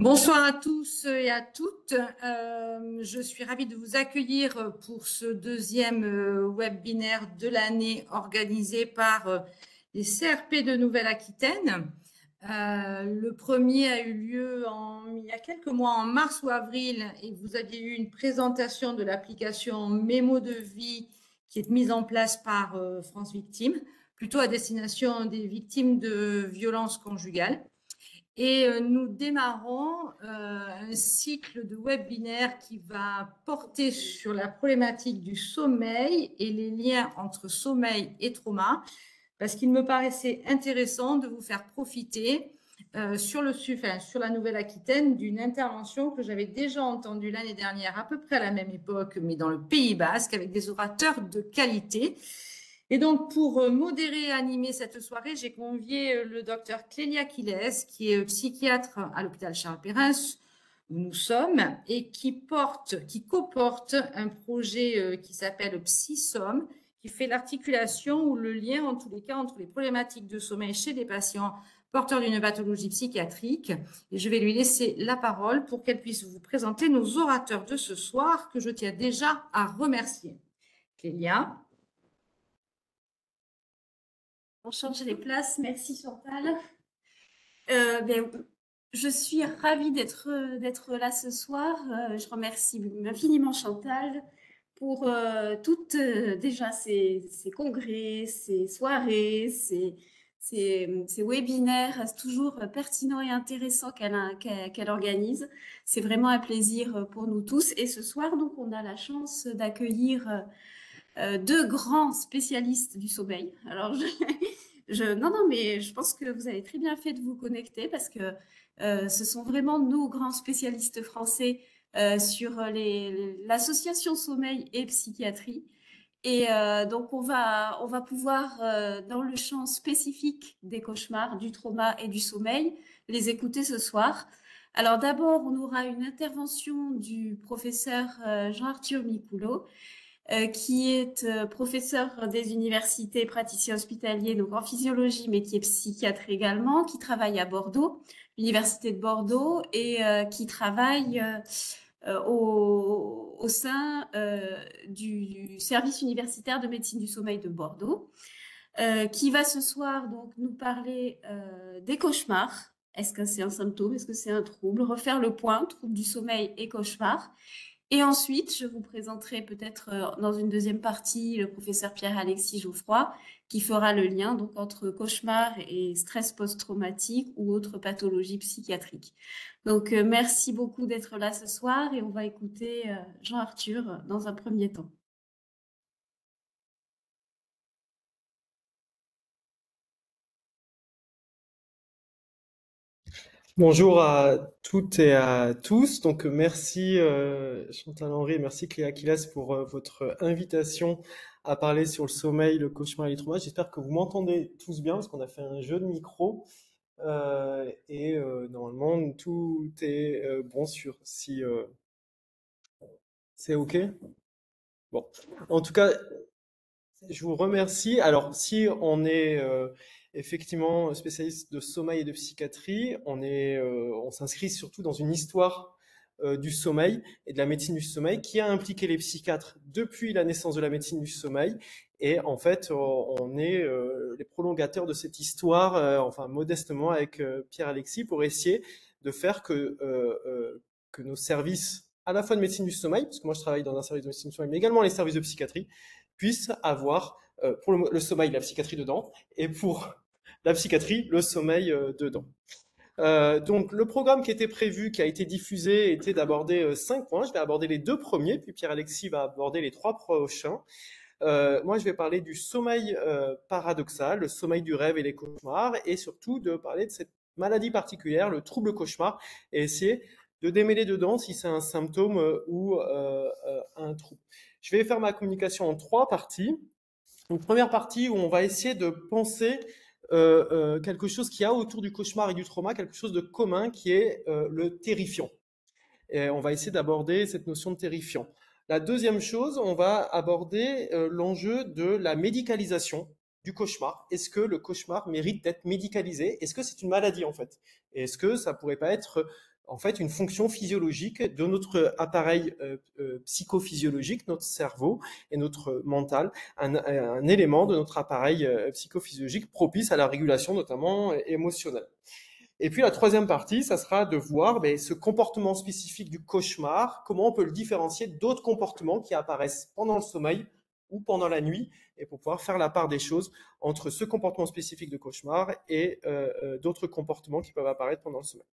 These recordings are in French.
Bonsoir à tous et à toutes. Je suis ravie de vous accueillir pour ce deuxième webinaire de l'année organisé par les CRP de Nouvelle-Aquitaine. Le premier a eu lieu il y a quelques mois, en mars ou avril, et vous aviez eu une présentation de l'application Mémo de vie qui est mise en place par France Victimes, plutôt à destination des victimes de violences conjugales. Et nous démarrons un cycle de webinaires qui va porter sur la problématique du sommeil et les liens entre sommeil et trauma, parce qu'il me paraissait intéressant de vous faire profiter sur la Nouvelle-Aquitaine d'une intervention que j'avais déjà entendue l'année dernière, à peu près à la même époque, mais dans le Pays Basque, avec des orateurs de qualité. Et donc, pour modérer et animer cette soirée, j'ai convié le docteur Clélia Quiles, qui est psychiatre à l'hôpital Charles-Perrin, où nous sommes, et qui coporte un projet qui s'appelle PsySom, qui fait l'articulation ou le lien, en tous les cas, entre les problématiques de sommeil chez des patients porteurs d'une pathologie psychiatrique. Et je vais lui laisser la parole pour qu'elle puisse vous présenter nos orateurs de ce soir, que je tiens déjà à remercier. Clélia. On change les places. Merci Chantal. Je suis ravie d'être là ce soir. Je remercie infiniment Chantal pour toutes déjà ces congrès, ces soirées, ces webinaires toujours pertinents et intéressants qu'elle organise. C'est vraiment un plaisir pour nous tous. Et ce soir, donc, on a la chance d'accueillir deux grands spécialistes du sommeil. Alors, non, mais je pense que vous avez très bien fait de vous connecter parce que ce sont vraiment nos grands spécialistes français sur l'association sommeil et psychiatrie. Et donc, on va pouvoir, dans le champ spécifique des cauchemars, du trauma et du sommeil, les écouter ce soir. Alors, d'abord, on aura une intervention du professeur Jean-Arthur Micoulot, qui est professeur des universités, praticien hospitalier, donc en physiologie, mais qui est psychiatre également, qui travaille à Bordeaux, l'université de Bordeaux, et qui travaille au sein du service universitaire de médecine du sommeil de Bordeaux, qui va ce soir donc nous parler des cauchemars. Est-ce que c'est un symptôme? Est-ce que c'est un trouble? Refaire le point, trouble du sommeil et cauchemar. Et ensuite, je vous présenterai peut-être dans une deuxième partie le professeur Pierre-Alexis Geoffroy qui fera le lien donc entre cauchemar et stress post-traumatique ou autres pathologies psychiatriques. Donc, merci beaucoup d'être là ce soir et on va écouter Jean-Arthur dans un premier temps. Bonjour à toutes et à tous. Donc merci Chantal Henry et merci Cléa Quiles pour votre invitation à parler sur le sommeil, le cauchemar et les traumas. J'espère que vous m'entendez tous bien parce qu'on a fait un jeu de micro et normalement tout est bon sur si c'est OK. Bon, en tout cas, je vous remercie. Alors, si on est effectivement spécialiste de sommeil et de psychiatrie, on s'inscrit surtout dans une histoire du sommeil et de la médecine du sommeil qui a impliqué les psychiatres depuis la naissance de la médecine du sommeil. Et en fait, on est les prolongateurs de cette histoire, enfin modestement avec Pierre-Alexis, pour essayer de faire que nos services, à la fois de médecine du sommeil, parce que moi je travaille dans un service de médecine du sommeil, mais également les services de psychiatrie, puissent avoir pour le sommeil la psychiatrie dedans et pour la psychiatrie le sommeil dedans. Donc le programme qui était prévu, qui a été diffusé, était d'aborder 5 points. Je vais aborder les 2 premiers, puis Pierre-Alexis va aborder les 3 prochains. Moi, je vais parler du sommeil paradoxal, le sommeil du rêve et les cauchemars, et surtout de parler de cette maladie particulière, le trouble cauchemar, et essayer de démêler dedans si c'est un symptôme ou un trouble. Je vais faire ma communication en 3 parties. Une première partie où on va essayer de penser quelque chose qu'il y a autour du cauchemar et du trauma, quelque chose de commun qui est le terrifiant. Et on va essayer d'aborder cette notion de terrifiant. La deuxième chose, on va aborder l'enjeu de la médicalisation du cauchemar. Est-ce que le cauchemar mérite d'être médicalisé? Est-ce que c'est une maladie en fait? Et est-ce que ça pourrait pas être en fait une fonction physiologique de notre appareil psychophysiologique, notre cerveau et notre mental, un élément de notre appareil psychophysiologique propice à la régulation notamment émotionnelle. Et puis la troisième partie, ça sera de voir ce comportement spécifique du cauchemar, comment on peut le différencier d'autres comportements qui apparaissent pendant le sommeil ou pendant la nuit, et pour pouvoir faire la part des choses entre ce comportement spécifique de cauchemar et d'autres comportements qui peuvent apparaître pendant le sommeil.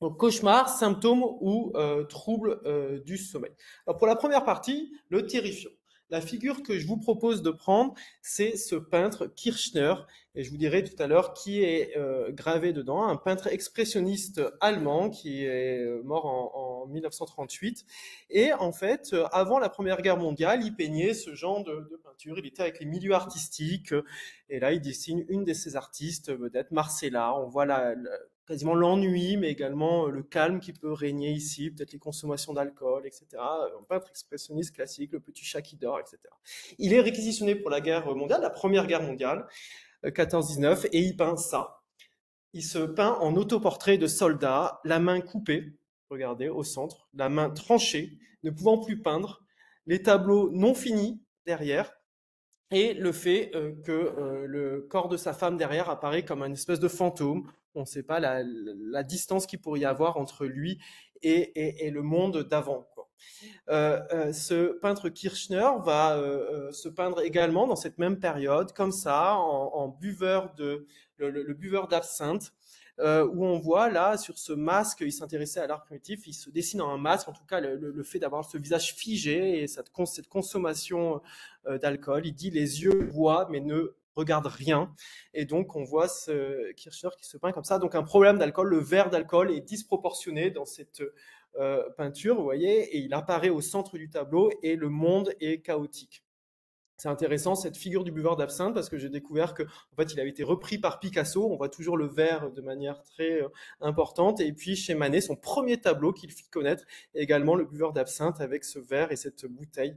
Donc cauchemar, symptômes ou troubles du sommeil. Alors pour la première partie, le terrifiant. La figure que je vous propose de prendre, c'est ce peintre Kirchner, et je vous dirai tout à l'heure qui est gravé dedans, un peintre expressionniste allemand qui est mort en 1938. Et en fait, avant la Première Guerre mondiale, il peignait ce genre de peinture. Il était avec les milieux artistiques, et là, il dessine une de ses artistes, peut-être Marcella. On voit quasiment l'ennui, mais également le calme qui peut régner ici, peut-être les consommations d'alcool, etc. Un peintre expressionniste classique, le petit chat qui dort, etc. Il est réquisitionné pour la guerre mondiale, la Première Guerre mondiale, 14-19, et il peint ça. Il se peint en autoportrait de soldats, la main coupée, regardez, au centre, la main tranchée, ne pouvant plus peindre, les tableaux non finis derrière, et le fait que le corps de sa femme derrière apparaît comme une espèce de fantôme. On ne sait pas la distance qu'il pourrait y avoir entre lui et le monde d'avant, quoi. Ce peintre Kirchner va se peindre également dans cette même période, comme ça, en buveur le buveur d'absinthe, où on voit là, sur ce masque, il s'intéressait à l'art primitif, il se dessine en un masque, en tout cas le fait d'avoir ce visage figé et cette consommation d'alcool. Il dit les yeux voient mais ne regardent rien. Et donc on voit ce Kirchner qui se peint comme ça. Donc un problème d'alcool, le verre d'alcool est disproportionné dans cette peinture, vous voyez, et il apparaît au centre du tableau et le monde est chaotique. C'est intéressant cette figure du buveur d'absinthe parce que j'ai découvert que en fait il avait été repris par Picasso. On voit toujours le verre de manière très importante. Et puis chez Manet, son premier tableau qu'il fit connaître est également le buveur d'absinthe avec ce verre et cette bouteille.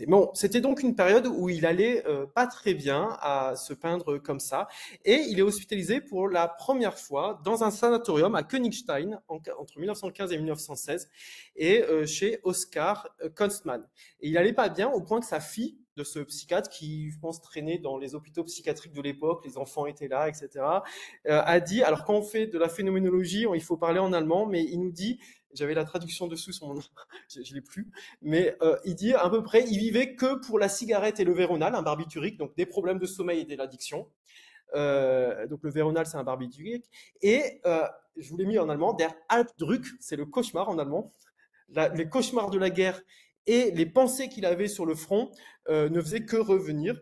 Bon, c'était donc une période où il allait pas très bien à se peindre comme ça, et il est hospitalisé pour la première fois dans un sanatorium à Königstein entre 1915 et 1916, et chez Oskar Kunstmann. Et il allait pas bien au point que sa fille de ce psychiatre qui, je pense, traînait dans les hôpitaux psychiatriques de l'époque, les enfants étaient là, etc., a dit, alors quand on fait de la phénoménologie, il faut parler en allemand, mais il nous dit, j'avais la traduction dessous, je l'ai plus, mais il dit à peu près, il vivait que pour la cigarette et le Véronal, un barbiturique, donc des problèmes de sommeil et de l'addiction. Donc le Véronal, c'est un barbiturique. Et je vous l'ai mis en allemand, der Albdruck, c'est le cauchemar en allemand. Les cauchemars de la guerre et les pensées qu'il avait sur le front ne faisaient que revenir.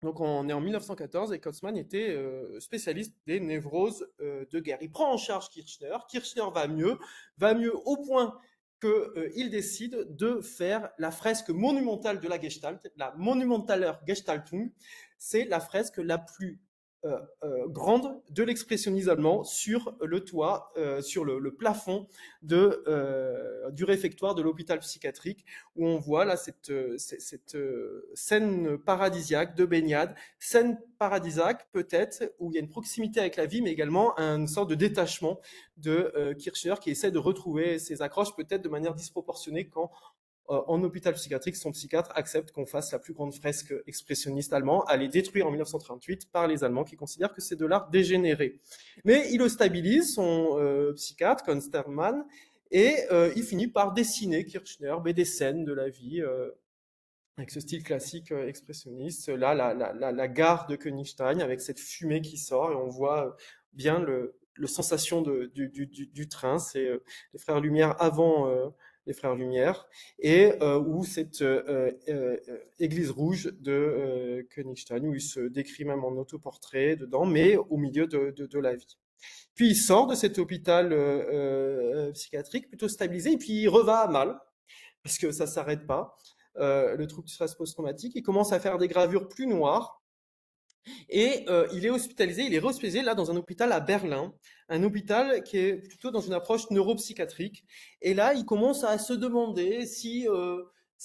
Donc on est en 1914 et Kunstmann était spécialiste des névroses de guerre. Il prend en charge Kirchner. Kirchner va mieux au point qu'il décide de faire la fresque monumentale de la Gestalt, la Monumentaler Gestaltung. C'est la fresque la plus grande de l'expressionnisme allemand sur le toit, sur le plafond du réfectoire de l'hôpital psychiatrique, où on voit là cette scène paradisiaque de baignade, scène paradisiaque peut-être où il y a une proximité avec la vie, mais également une sorte de détachement de Kirchner qui essaie de retrouver ses accroches peut-être de manière disproportionnée quand en hôpital psychiatrique, son psychiatre accepte qu'on fasse la plus grande fresque expressionniste allemand. Elle est détruite en 1938 par les Allemands qui considèrent que c'est de l'art dégénéré. Mais il le stabilise, son psychiatre, Konstermann, et il finit par dessiner Kirchner, des scènes de la vie avec ce style classique expressionniste. Là, la gare de Königstein avec cette fumée qui sort et on voit bien le sensation du train. C'est les Frères Lumière avant les Frères Lumière, et où cette église rouge de Königstein, où il se décrit même en autoportrait dedans, mais au milieu de la vie. Puis il sort de cet hôpital psychiatrique plutôt stabilisé, et puis il reva mal, parce que ça s'arrête pas, le trouble du stress post-traumatique. Il commence à faire des gravures plus noires, et il est réhospitalisé là dans un hôpital à Berlin, un hôpital qui est plutôt dans une approche neuropsychiatrique. Et là, il commence à se demander si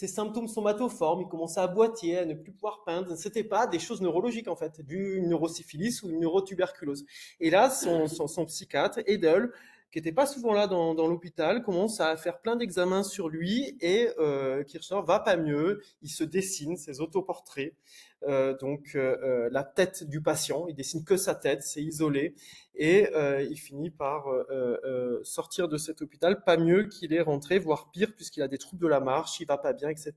ses symptômes somatoformes, il commençait à boiter, à ne plus pouvoir peindre. C'était pas des choses neurologiques en fait, d'une neurosyphilis ou une neurotuberculose. Et là, son psychiatre, Edel, qui n'était pas souvent là dans l'hôpital, commence à faire plein d'examens sur lui et Kirchner va pas mieux. Il se dessine ses autoportraits. La tête du patient, il dessine que sa tête, c'est isolé, et il finit par sortir de cet hôpital pas mieux qu'il est rentré, voire pire, puisqu'il a des troubles de la marche, il va pas bien, etc.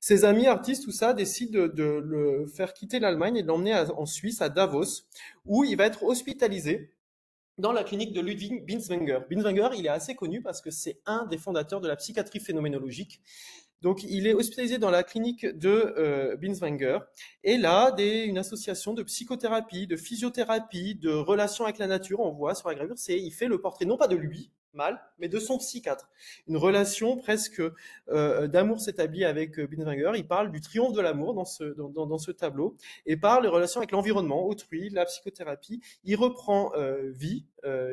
Ses amis artistes, tout ça, décident de le faire quitter l'Allemagne et de l'emmener en Suisse, à Davos, où il va être hospitalisé dans la clinique de Ludwig Binswanger. Binswanger, il est assez connu parce que c'est un des fondateurs de la psychiatrie phénoménologique. Donc, il est hospitalisé dans la clinique de Binswanger. Et là, une association de psychothérapie, de physiothérapie, de relations avec la nature, on voit sur la gravure, il fait le portrait non pas de lui, mal, mais de son psychiatre. Une relation presque d'amour s'établit avec Binswanger. Il parle du triomphe de l'amour dans ce tableau et parle des relations avec l'environnement, autrui, la psychothérapie. Il reprend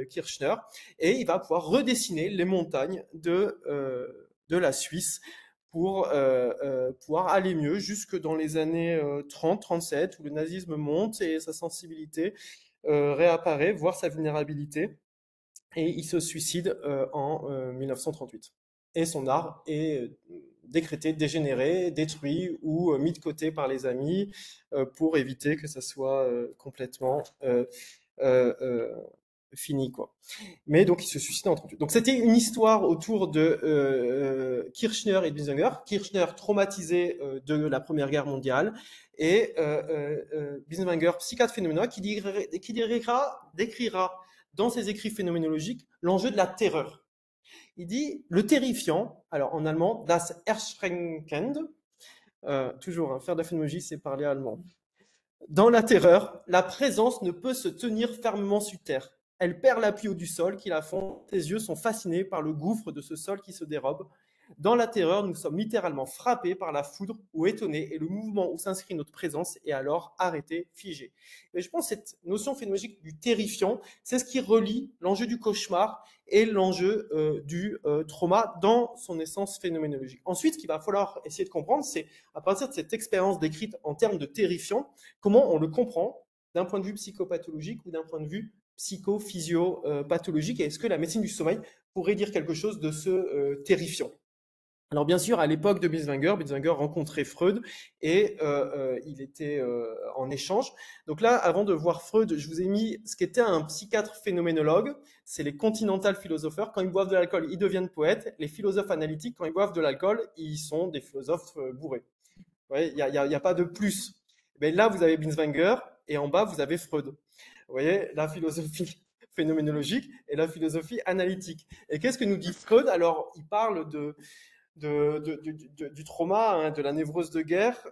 Kirchner, et il va pouvoir redessiner les montagnes de la Suisse pour pouvoir aller mieux jusque dans les années 30-37, où le nazisme monte et sa sensibilité réapparaît, voire sa vulnérabilité. Et il se suicide en 1938. Et son art est décrété dégénéré, détruit ou mis de côté par les amis pour éviter que ça soit complètement fini, quoi. Mais donc il se suicide en 38. Donc c'était une histoire autour de Kirchner et Binswanger. Kirchner traumatisé de la Première Guerre mondiale, et Binswanger, psychiatre phénoménologue, qui décrira dans ses écrits phénoménologiques l'enjeu de la terreur. Il dit le terrifiant, alors en allemand, das Erschreckende, toujours, faire de la phénoménologie, c'est parler allemand. Dans la terreur, la présence ne peut se tenir fermement sur terre. Elle perd l'appui au du sol qui la fond. Tes yeux sont fascinés par le gouffre de ce sol qui se dérobe. Dans la terreur, nous sommes littéralement frappés par la foudre ou étonnés, et le mouvement où s'inscrit notre présence est alors arrêté, figé. Et je pense que cette notion phénoménologique du terrifiant, c'est ce qui relie l'enjeu du cauchemar et l'enjeu du trauma dans son essence phénoménologique. Ensuite, ce qu'il va falloir essayer de comprendre, c'est à partir de cette expérience décrite en termes de terrifiant, comment on le comprend d'un point de vue psychopathologique ou d'un point de vue psychophysio-pathologique, et est-ce que la médecine du sommeil pourrait dire quelque chose de ce terrifiant. Alors bien sûr, à l'époque de Binswanger rencontrait Freud, et il était en échange. Donc là, avant de voir Freud, je vous ai mis ce qu'était un psychiatre phénoménologue. C'est les continental philosophers. Quand ils boivent de l'alcool, ils deviennent poètes. Les philosophes analytiques, quand ils boivent de l'alcool, ils sont des philosophes bourrés. Il n'y a pas de plus. Mais là, vous avez Binswanger, et en bas, vous avez Freud. Vous voyez, la philosophie phénoménologique et la philosophie analytique. Et qu'est-ce que nous dit Freud? Alors, il parle du trauma, hein, de la névrose de guerre,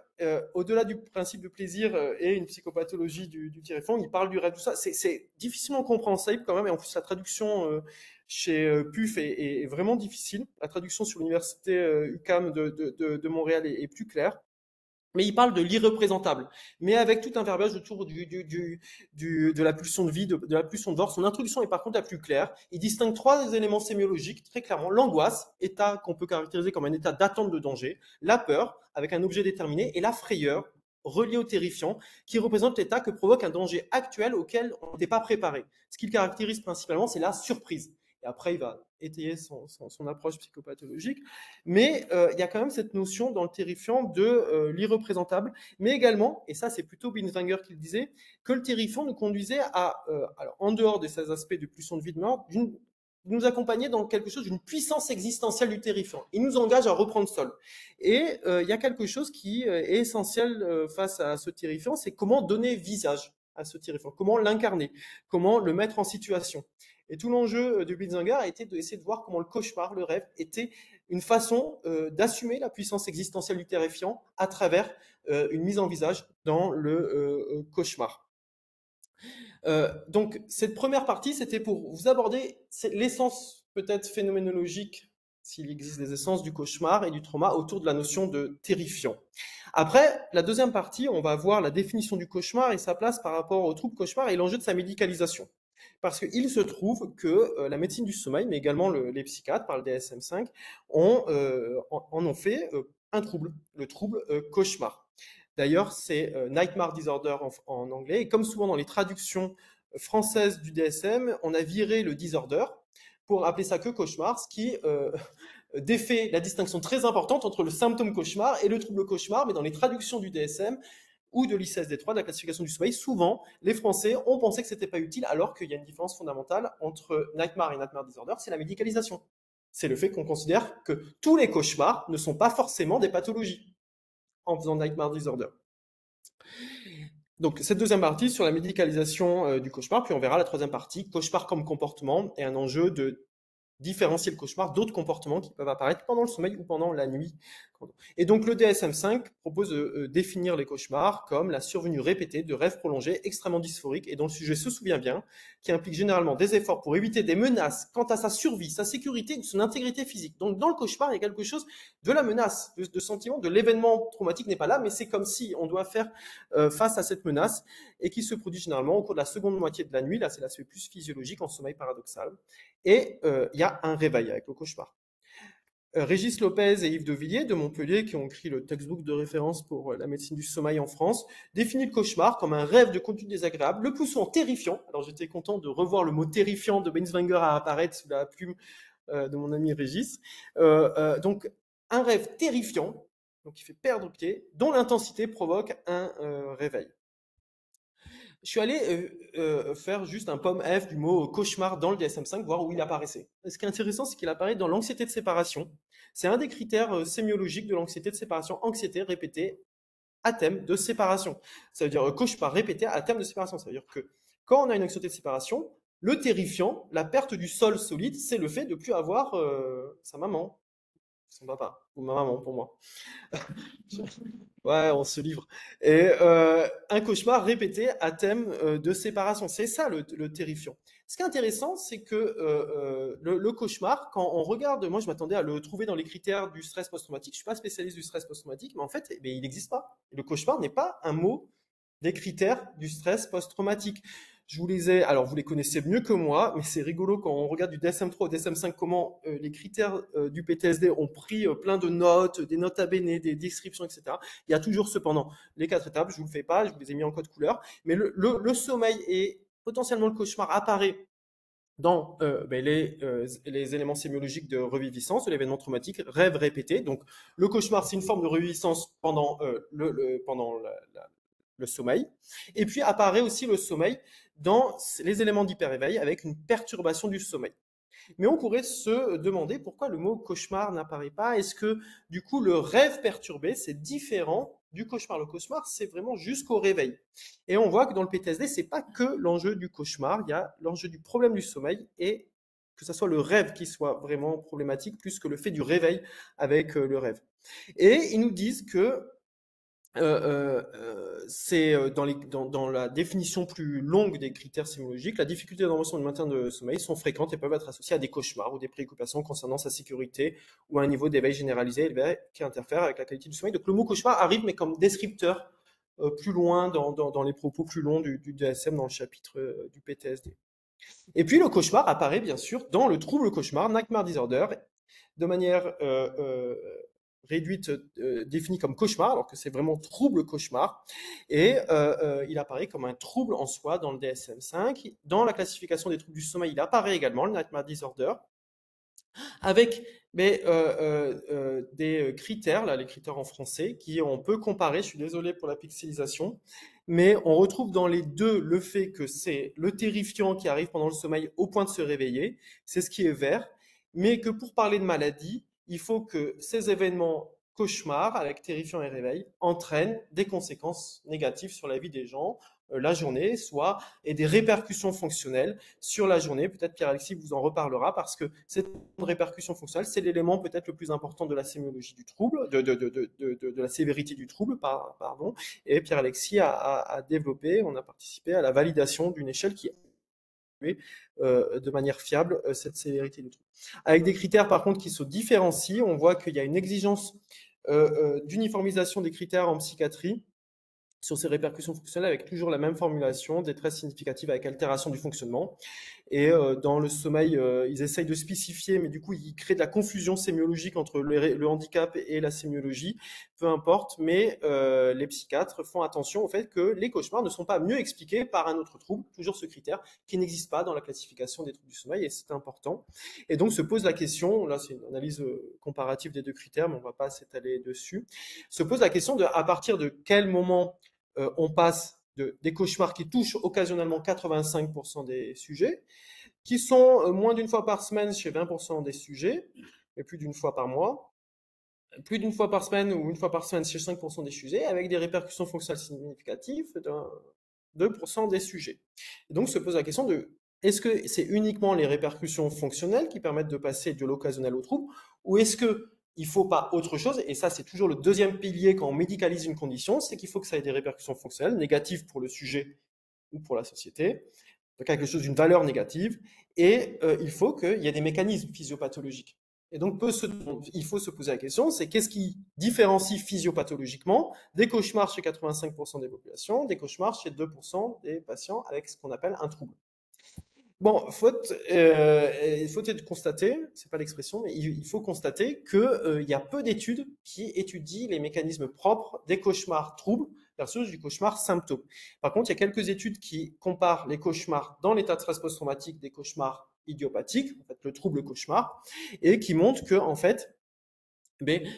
au-delà du principe de plaisir et une psychopathologie du terrifiant, il parle du rêve, tout ça. C'est difficilement compréhensible quand même, et en plus la traduction chez PUF est vraiment difficile. La traduction sur l'université UQAM de Montréal est plus claire. Mais il parle de l'irreprésentable, mais avec tout un verbiage autour de la pulsion de vie, de la pulsion de mort. Son introduction est par contre la plus claire. Il distingue trois éléments sémiologiques très clairement. L'angoisse, état qu'on peut caractériser comme un état d'attente de danger. La peur, avec un objet déterminé. Et la frayeur, reliée au terrifiant, qui représente l'état que provoque un danger actuel auquel on n'était pas préparé. Ce qu'il caractérise principalement, c'est la surprise. Et après, il va étayer son approche psychopathologique. Mais il y a quand même cette notion dans le terrifiant de l'irreprésentable, mais également, et ça c'est plutôt Binswanger qui le disait, que le terrifiant nous conduisait à, alors en dehors de ces aspects de pulsion de vie de mort, nous accompagner dans quelque chose d'une puissance existentielle du terrifiant. Il nous engage à reprendre sol. Et il y a quelque chose qui est essentiel face à ce terrifiant, c'est comment donner visage à ce terrifiant, comment l'incarner, comment le mettre en situation. Et tout l'enjeu de Binswanger a été d'essayer de voir comment le cauchemar, le rêve, était une façon d'assumer la puissance existentielle du terrifiant à travers une mise en visage dans le cauchemar. Donc cette première partie, c'était pour vous aborder l'essence peut-être phénoménologique, s'il existe des essences du cauchemar et du trauma, autour de la notion de terrifiant. Après, la deuxième partie, on va voir la définition du cauchemar et sa place par rapport au trouble cauchemar et l'enjeu de sa médicalisation. Parce qu'il se trouve que la médecine du sommeil, mais également les psychiatres par le DSM-5, en ont fait un trouble, le trouble cauchemar. D'ailleurs, c'est Nightmare Disorder en anglais. Et comme souvent dans les traductions françaises du DSM, on a viré le disorder pour appeler ça que cauchemar, ce qui défait la distinction très importante entre le symptôme cauchemar et le trouble cauchemar. Mais dans les traductions du DSM ou de l'ICSD3, de la classification du sommeil, souvent, les Français ont pensé que c'était pas utile, alors qu'il y a une différence fondamentale entre Nightmare et Nightmare Disorder, c'est la médicalisation. C'est le fait qu'on considère que tous les cauchemars ne sont pas forcément des pathologies en faisant Nightmare Disorder. Donc, cette deuxième partie sur la médicalisation du cauchemar, puis on verra la troisième partie, cauchemar comme comportement, et un enjeu de différencier le cauchemar d'autres comportements qui peuvent apparaître pendant le sommeil ou pendant la nuit. Et donc le DSM-5 propose de définir les cauchemars comme la survenue répétée de rêves prolongés extrêmement dysphoriques et dont le sujet se souvient bien, qui implique généralement des efforts pour éviter des menaces quant à sa survie, sa sécurité ou son intégrité physique. Donc dans le cauchemar, il y a quelque chose de la menace, de sentiment de l'événement traumatique n'est pas là, mais c'est comme si on doit faire face à cette menace et qui se produit généralement au cours de la seconde moitié de la nuit. Là, c'est l'aspect plus physiologique en sommeil paradoxal. Et il y a un réveil avec le cauchemar. Régis Lopez et Yves de Villiers de Montpellier, qui ont écrit le textbook de référence pour la médecine du sommeil en France, définissent le cauchemar comme un rêve de conduite désagréable, le plus souvent terrifiant. Alors j'étais content de revoir le mot terrifiant de Binswanger à apparaître sous la plume de mon ami Régis. Donc un rêve terrifiant, donc qui fait perdre pied, dont l'intensité provoque un réveil. Je suis allé faire juste un pomme F du mot cauchemar dans le DSM-5, voir où il apparaissait. Et ce qui est intéressant, c'est qu'il apparaît dans l'anxiété de séparation. C'est un des critères sémiologiques de l'anxiété de séparation, anxiété répétée à thème de séparation. Ça veut dire cauchemar répété à thème de séparation. Ça veut dire que quand on a une anxiété de séparation, le terrifiant, la perte du sol solide, c'est le fait de ne plus avoir sa maman, son papa, ou ma maman pour moi. Ouais, on se livre. Et un cauchemar répété à thème de séparation. C'est ça le terrifiant. Ce qui est intéressant, c'est que le cauchemar, quand on regarde, moi je m'attendais à le trouver dans les critères du stress post-traumatique. Je suis pas spécialiste du stress post-traumatique, mais en fait, il n'existe pas. Le cauchemar n'est pas un mot des critères du stress post-traumatique. Je vous les ai, alors vous les connaissez mieux que moi, mais c'est rigolo quand on regarde du DSM-3 au DSM-5 comment les critères du PTSD ont pris plein de notes, des notes à bene, des descriptions, etc. Il y a toujours cependant les 4 étapes, je vous le fais pas, je vous les ai mis en code couleur, mais le sommeil et potentiellement le cauchemar apparaît dans les éléments sémiologiques de reviviscence de l'événement traumatique, rêve répété. Donc le cauchemar, c'est une forme de reviviscence pendant le sommeil. Et puis apparaît aussi le sommeil dans les éléments d'hyper-éveil avec une perturbation du sommeil. Mais on pourrait se demander pourquoi le mot cauchemar n'apparaît pas. Est-ce que du coup le rêve perturbé, c'est différent du cauchemar? Le cauchemar, c'est vraiment jusqu'au réveil. Et on voit que dans le PTSD, c'est pas que l'enjeu du cauchemar, il y a l'enjeu du problème du sommeil et que ce soit le rêve qui soit vraiment problématique plus que le fait du réveil avec le rêve. Et ils nous disent que c'est dans la définition plus longue des critères sémiologiques, la difficulté d'intervention du maintien de sommeil sont fréquentes et peuvent être associées à des cauchemars ou des préoccupations concernant sa sécurité ou à un niveau d'éveil généralisé élevé qui interfère avec la qualité du sommeil. Donc le mot cauchemar arrive mais comme descripteur plus loin dans les propos plus longs du DSM dans le chapitre du PTSD. Et puis le cauchemar apparaît bien sûr dans le trouble cauchemar, Nightmare Disorder, de manière réduite définie comme cauchemar, alors que c'est vraiment trouble cauchemar, et il apparaît comme un trouble en soi dans le DSM-5. Dans la classification des troubles du sommeil, il apparaît également, le Nightmare Disorder, avec des critères, là, les critères en français, qui on peut comparer, je suis désolé pour la pixelisation, mais on retrouve dans les deux le fait que c'est le terrifiant qui arrive pendant le sommeil au point de se réveiller, c'est ce qui est vert, mais que pour parler de maladie, il faut que ces événements cauchemars, avec terrifiant et réveil, entraînent des conséquences négatives sur la vie des gens, la journée, et des répercussions fonctionnelles sur la journée. Peut-être Pierre-Alexis vous en reparlera parce que cette répercussion fonctionnelle, c'est l'élément peut-être le plus important de la sémiologie du trouble, de la sévérité du trouble, pardon. Et Pierre-Alexis a développé, on a participé à la validation d'une échelle qui de manière fiable cette sévérité du trouble. Avec des critères par contre qui se différencient, on voit qu'il y a une exigence d'uniformisation des critères en psychiatrie sur ces répercussions fonctionnelles avec toujours la même formulation, détresse significative avec altération du fonctionnement. Et dans le sommeil, ils essayent de spécifier, mais du coup, ils créent de la confusion sémiologique entre le handicap et la sémiologie, peu importe, mais les psychiatres font attention au fait que les cauchemars ne sont pas mieux expliqués par un autre trouble, toujours ce critère, qui n'existe pas dans la classification des troubles du sommeil, et c'est important. Et donc se pose la question, là c'est une analyse comparative des deux critères, mais on ne va pas s'étaler dessus, se pose la question de à partir de quel moment on passe des cauchemars qui touchent occasionnellement 85% des sujets, qui sont moins d'une fois par semaine chez 20% des sujets, et plus d'une fois par mois, plus d'une fois par semaine ou une fois par semaine chez 5% des sujets, avec des répercussions fonctionnelles significatives de 2% des sujets. Et donc se pose la question de est-ce que c'est uniquement les répercussions fonctionnelles qui permettent de passer de l'occasionnel au trouble, ou est-ce que il faut pas autre chose, et ça c'est toujours le deuxième pilier quand on médicalise une condition, c'est qu'il faut que ça ait des répercussions fonctionnelles, négatives pour le sujet ou pour la société, donc quelque chose d'une valeur négative, et il faut qu'il y ait des mécanismes physiopathologiques. Et donc il faut se poser la question, c'est qu'est-ce qui différencie physiopathologiquement des cauchemars chez 85% des populations, des cauchemars chez 2% des patients avec ce qu'on appelle un trouble. Bon, faute est de constater, c'est pas l'expression, mais il faut constater qu'il y a peu d'études qui étudient les mécanismes propres des cauchemars troubles versus du cauchemar symptôme. Par contre, il y a quelques études qui comparent les cauchemars dans l'état de stress post-traumatique des cauchemars idiopathiques, en fait le trouble cauchemar, et qui montrent que en fait,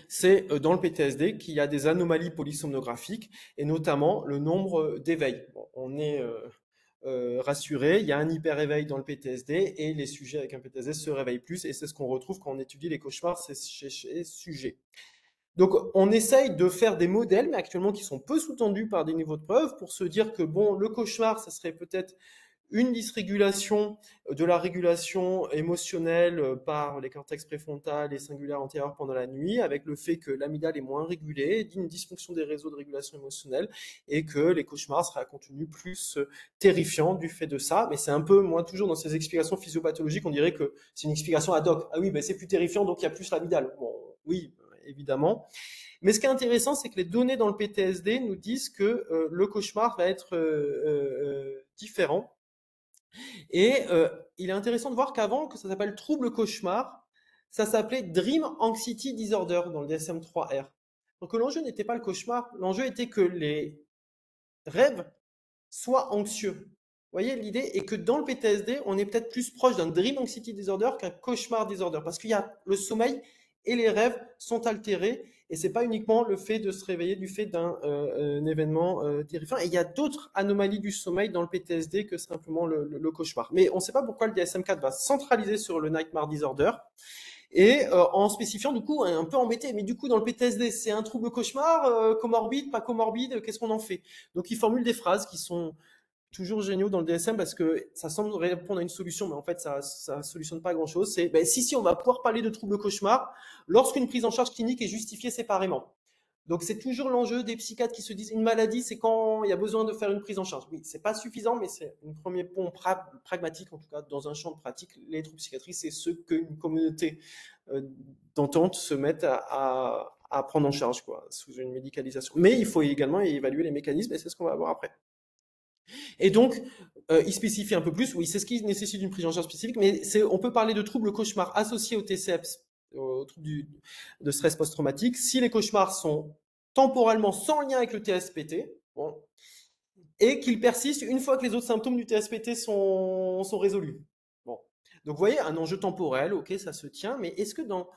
c'est dans le PTSD qu'il y a des anomalies polysomnographiques et notamment le nombre d'éveils. Bon, on est rassuré, il y a un hyper-éveil dans le PTSD et les sujets avec un PTSD se réveillent plus et c'est ce qu'on retrouve quand on étudie les cauchemars chez ces sujets. Donc on essaye de faire des modèles, mais actuellement qui sont peu sous-tendus par des niveaux de preuve pour se dire que bon, le cauchemar, ça serait peut-être une dysrégulation de la régulation émotionnelle par les cortex préfrontal et singulaire antérieur pendant la nuit, avec le fait que l'amygdale est moins régulée, d'une dysfonction des réseaux de régulation émotionnelle, et que les cauchemars seraient à contenu plus terrifiant du fait de ça. Mais c'est un peu, moi, toujours dans ces explications physiopathologiques, on dirait que c'est une explication ad hoc. Ah oui, ben c'est plus terrifiant, donc il y a plus l'amygdale. Bon, oui, évidemment. Mais ce qui est intéressant, c'est que les données dans le PTSD nous disent que le cauchemar va être différent. Et il est intéressant de voir qu'avant, que ça s'appelle trouble cauchemar, ça s'appelait Dream Anxiety Disorder dans le DSM-3R. Donc l'enjeu n'était pas le cauchemar, l'enjeu était que les rêves soient anxieux. Vous voyez, l'idée est que dans le PTSD, on est peut-être plus proche d'un Dream Anxiety Disorder qu'un cauchemar disorder, parce qu'il y a le sommeil et les rêves sont altérés, et c'est pas uniquement le fait de se réveiller du fait d'un événement terrifiant. Et il y a d'autres anomalies du sommeil dans le PTSD que simplement le cauchemar. Mais on ne sait pas pourquoi le DSM-4 va centraliser sur le Nightmare Disorder. Et en spécifiant, du coup, un peu embêté, mais du coup, dans le PTSD, c'est un trouble cauchemar, comorbide, pas comorbide, qu'est-ce qu'on en fait? Donc, ils formulent des phrases qui sont toujours géniaux dans le DSM parce que ça semble répondre à une solution, mais en fait, ça solutionne pas grand-chose. C'est, si, on va pouvoir parler de troubles cauchemar lorsqu'une prise en charge clinique est justifiée séparément. Donc, c'est toujours l'enjeu des psychiatres qui se disent une maladie, c'est quand il y a besoin de faire une prise en charge. Oui, c'est pas suffisant, mais c'est un premier pont pragmatique, en tout cas, dans un champ de pratique. Les troubles psychiatriques, c'est ce qu'une communauté d'entente se met à prendre en charge, quoi, sous une médicalisation. Mais il faut également évaluer les mécanismes, et c'est ce qu'on va voir après. Et donc, il spécifie un peu plus, oui, c'est ce qui nécessite une prise en charge spécifique, mais on peut parler de troubles cauchemars associés au TCEPS, au trouble de stress post-traumatique, si les cauchemars sont temporellement sans lien avec le TSPT, bon, et qu'ils persistent une fois que les autres symptômes du TSPT sont résolus. Bon. Donc, vous voyez, un enjeu temporel, ok, ça se tient, mais est-ce que dans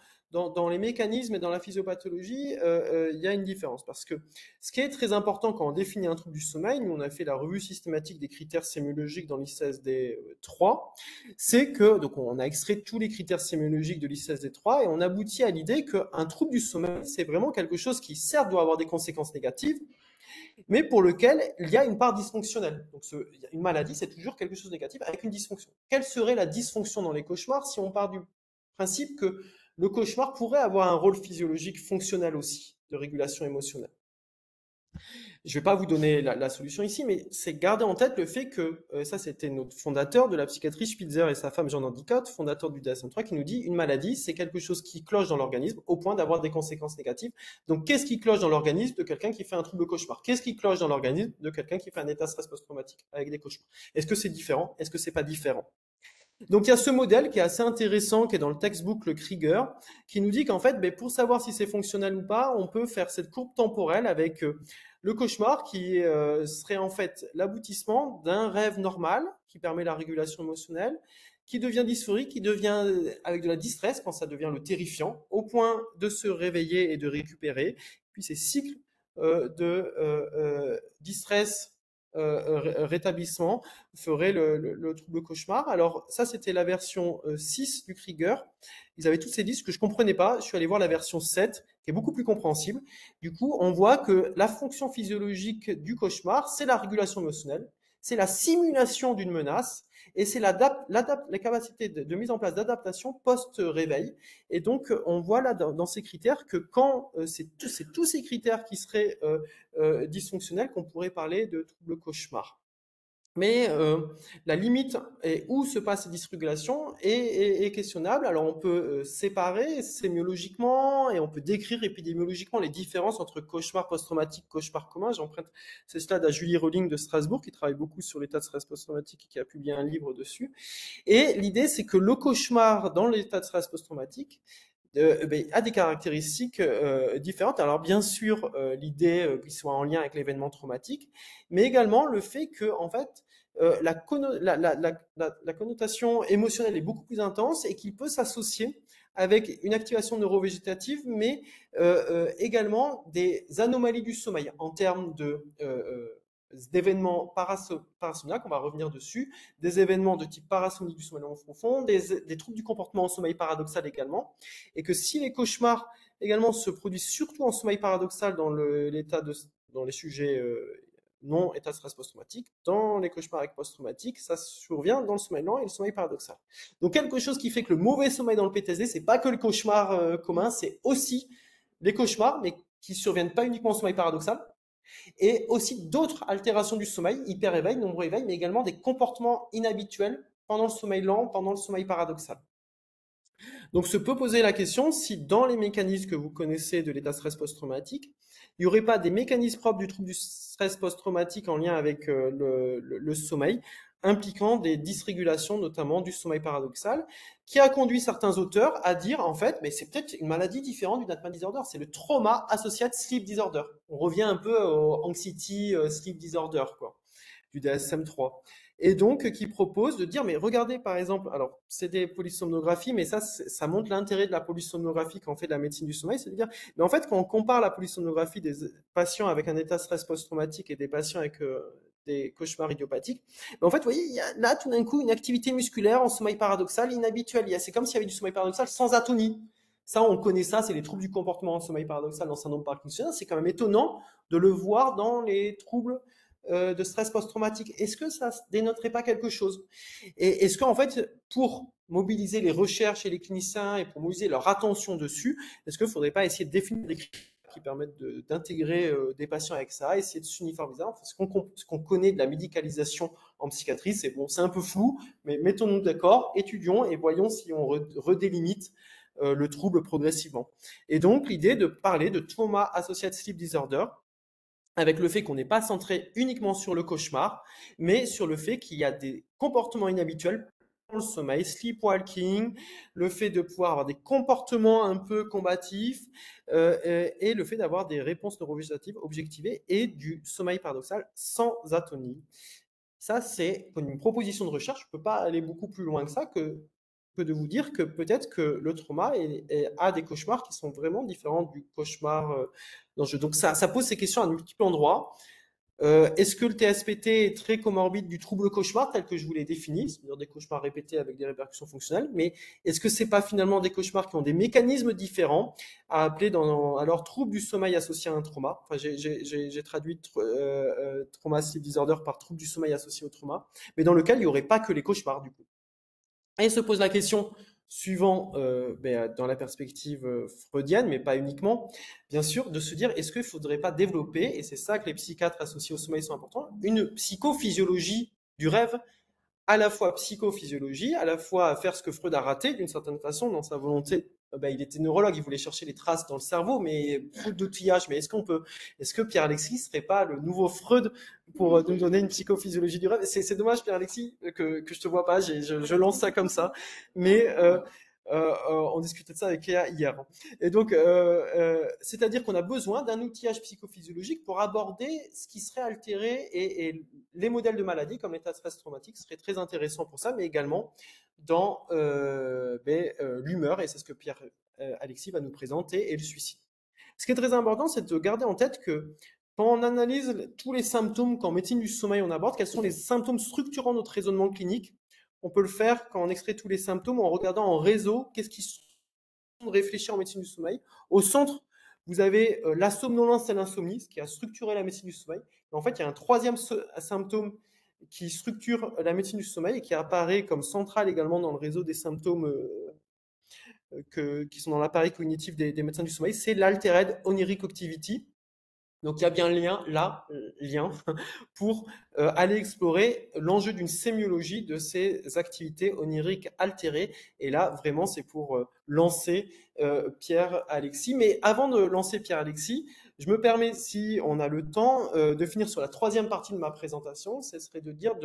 les mécanismes et dans la physiopathologie, il y a une différence? Parce que ce qui est très important quand on définit un trouble du sommeil, nous on a fait la revue systématique des critères sémiologiques dans l'ICSD 3, c'est que, donc on a extrait tous les critères sémiologiques de l'ICSD 3 et on aboutit à l'idée qu'un trouble du sommeil, c'est vraiment quelque chose qui certes doit avoir des conséquences négatives, mais pour lequel il y a une part dysfonctionnelle. Donc une maladie, c'est toujours quelque chose de négatif avec une dysfonction. Quelle serait la dysfonction dans les cauchemars si on part du principe que le cauchemar pourrait avoir un rôle physiologique fonctionnel aussi, de régulation émotionnelle? Je ne vais pas vous donner la solution ici, mais c'est garder en tête le fait que, ça c'était notre fondateur de la psychiatrie, Spitzer, et sa femme Jean Endicott, fondateur du DSM-3, qui nous dit une maladie, c'est quelque chose qui cloche dans l'organisme au point d'avoir des conséquences négatives. Donc qu'est-ce qui cloche dans l'organisme de quelqu'un qui fait un trouble cauchemar? Qu'est-ce qui cloche dans l'organisme de quelqu'un qui fait un état de stress post-traumatique avec des cauchemars? Est-ce que c'est différent? Est-ce que c'est pas différent? Donc il y a ce modèle qui est assez intéressant, qui est dans le textbook le Krieger, qui nous dit qu'en fait, pour savoir si c'est fonctionnel ou pas, on peut faire cette courbe temporelle avec le cauchemar qui serait en fait l'aboutissement d'un rêve normal qui permet la régulation émotionnelle, qui devient dysphorique, qui devient avec de la distress quand ça devient le terrifiant, au point de se réveiller et de récupérer. Puis ces cycles de distress, rétablissement ferait le trouble cauchemar. Alors ça, c'était la version 6 du Krieger. Ils avaient tous ces disques que je comprenais pas. Je suis allé voir la version 7, qui est beaucoup plus compréhensible. Du coup, on voit que la fonction physiologique du cauchemar, c'est la régulation émotionnelle, c'est la simulation d'une menace, et c'est la capacité de mise en place d'adaptation post-réveil. Et donc, on voit là dans ces critères que quand c'est tous ces critères qui seraient dysfonctionnels qu'on pourrait parler de trouble cauchemar. Mais la limite et où se passe cette dysrégulation est questionnable. Alors on peut séparer sémiologiquement et on peut décrire épidémiologiquement les différences entre cauchemar post-traumatique et cauchemar commun. J'emprunte ces slides à Julie Rolling de Strasbourg qui travaille beaucoup sur l'état de stress post-traumatique et qui a publié un livre dessus. Et l'idée c'est que le cauchemar dans l'état de stress post-traumatique a des caractéristiques différentes. Alors bien sûr, l'idée qu'il soit en lien avec l'événement traumatique, mais également le fait que en fait la connotation émotionnelle est beaucoup plus intense et qu'il peut s'associer avec une activation neurovégétative, mais également des anomalies du sommeil en termes d'événements parasomniaques, on va revenir dessus, des événements de type parasomnie du sommeil profond, des troubles du comportement en sommeil paradoxal également, et que si les cauchemars également se produisent surtout en sommeil paradoxal dans les sujets non état de stress post-traumatique, dans les cauchemars avec post-traumatique, ça survient dans le sommeil lent et le sommeil paradoxal. Donc quelque chose qui fait que le mauvais sommeil dans le PTSD, c'est pas que le cauchemar commun, c'est aussi les cauchemars, mais qui surviennent pas uniquement au sommeil paradoxal, et aussi d'autres altérations du sommeil, hyper-éveil, nombreux éveil, mais également des comportements inhabituels pendant le sommeil lent, pendant le sommeil paradoxal. Donc se peut poser la question si dans les mécanismes que vous connaissez de l'état de stress post-traumatique, il n'y aurait pas des mécanismes propres du trouble du stress post-traumatique en lien avec le sommeil, impliquant des dysrégulations, notamment du sommeil paradoxal, qui a conduit certains auteurs à dire, en fait, mais c'est peut-être une maladie différente du Nightmare Disorder, c'est le Trauma Associated Sleep Disorder. On revient un peu au Anxiety Sleep Disorder, quoi, du DSM-3. Et donc, qui propose de dire, mais regardez, par exemple, alors, c'est des polysomnographies, mais ça montre l'intérêt de la polysomnographie quand on fait de la médecine du sommeil, c'est de dire, mais en fait, quand on compare la polysomnographie des patients avec un état de stress post-traumatique et des patients avec des cauchemars idiopathiques, en fait, vous voyez, il y a là, tout d'un coup, une activité musculaire en sommeil paradoxal inhabituelle. C'est comme s'il y avait du sommeil paradoxal sans atonie. Ça, on connaît ça, c'est les troubles du comportement en sommeil paradoxal dans le syndrome parkinsonien. C'est quand même étonnant de le voir dans les troubles de stress post-traumatique. Est-ce que ça dénoterait pas quelque chose? Et est-ce qu'en fait, pour mobiliser les recherches et les cliniciens et pour mobiliser leur attention dessus, est-ce qu'il ne faudrait pas essayer de définir des critères qui permettent d'intégrer des patients avec ça, essayer de s'uniformiser? Enfin, ce qu'on connaît de la médicalisation en psychiatrie, c'est bon, c'est un peu flou, mais mettons-nous d'accord, étudions et voyons si on redélimite le trouble progressivement. Et donc, l'idée de parler de Trauma Associated Sleep Disorder, avec le fait qu'on n'est pas centré uniquement sur le cauchemar, mais sur le fait qu'il y a des comportements inhabituels dans le sommeil, sleepwalking, le fait de pouvoir avoir des comportements un peu combatifs, et le fait d'avoir des réponses neurovégétatives objectivées et du sommeil paradoxal sans atonie. Ça, c'est une proposition de recherche. Je ne peux pas aller beaucoup plus loin que ça, que de vous dire que peut-être que le trauma a des cauchemars qui sont vraiment différents du cauchemar dans le jeu. Donc ça pose ces questions à de multiples endroits. Est-ce que le TSPT est très comorbide du trouble cauchemar tel que je vous l'ai défini, c'est-à-dire des cauchemars répétés avec des répercussions fonctionnelles, mais est-ce que c'est pas finalement des cauchemars qui ont des mécanismes différents à appeler alors trouble du sommeil associé à un trauma? Enfin, j'ai traduit trauma sleep disorder par trouble du sommeil associé au trauma, mais dans lequel il n'y aurait pas que les cauchemars du coup. Et se pose la question suivant dans la perspective freudienne, mais pas uniquement, bien sûr, de se dire est-ce qu'il ne faudrait pas développer, et c'est ça que les psychiatres associés au sommeil sont importants, une psychophysiologie du rêve, à la fois psychophysiologie, à la fois faire ce que Freud a raté d'une certaine façon dans sa volonté. Il était neurologue, il voulait chercher les traces dans le cerveau, mais beaucoup d'outillage. Mais est-ce que Pierre-Alexis serait pas le nouveau Freud pour nous donner une psychophysiologie du rêve? C'est dommage, Pierre-Alexis, que je te vois pas. Je lance ça comme ça, mais on discutait de ça avec Léa hier. Et donc, c'est-à-dire qu'on a besoin d'un outillage psychophysiologique pour aborder ce qui serait altéré et les modèles de maladie, comme l'état de stress traumatique, seraient très intéressants pour ça, mais également dans l'humeur, et c'est ce que Pierre Alexis va nous présenter, et le suicide. Ce qui est très important, c'est de garder en tête que quand on analyse tous les symptômes qu'en médecine du sommeil on aborde, quels sont les symptômes structurants de notre raisonnement clinique, on peut le faire quand on extrait tous les symptômes en regardant en réseau qu'est-ce qui de réfléchir en médecine du sommeil. Au centre, vous avez la somnolence et l'insomnie, ce qui a structuré la médecine du sommeil. Et en fait, il y a un troisième symptôme qui structure la médecine du sommeil et qui apparaît comme central également dans le réseau des symptômes qui sont dans l'appareil cognitif des médecins du sommeil, c'est l'altered oniric activity. Donc il y a bien lien pour aller explorer l'enjeu d'une sémiologie de ces activités oniriques altérées. Et là, vraiment, c'est pour lancer Pierre-Alexis. Mais avant de lancer Pierre-Alexis, je me permets, si on a le temps, de finir sur la troisième partie de ma présentation. Ce serait de dire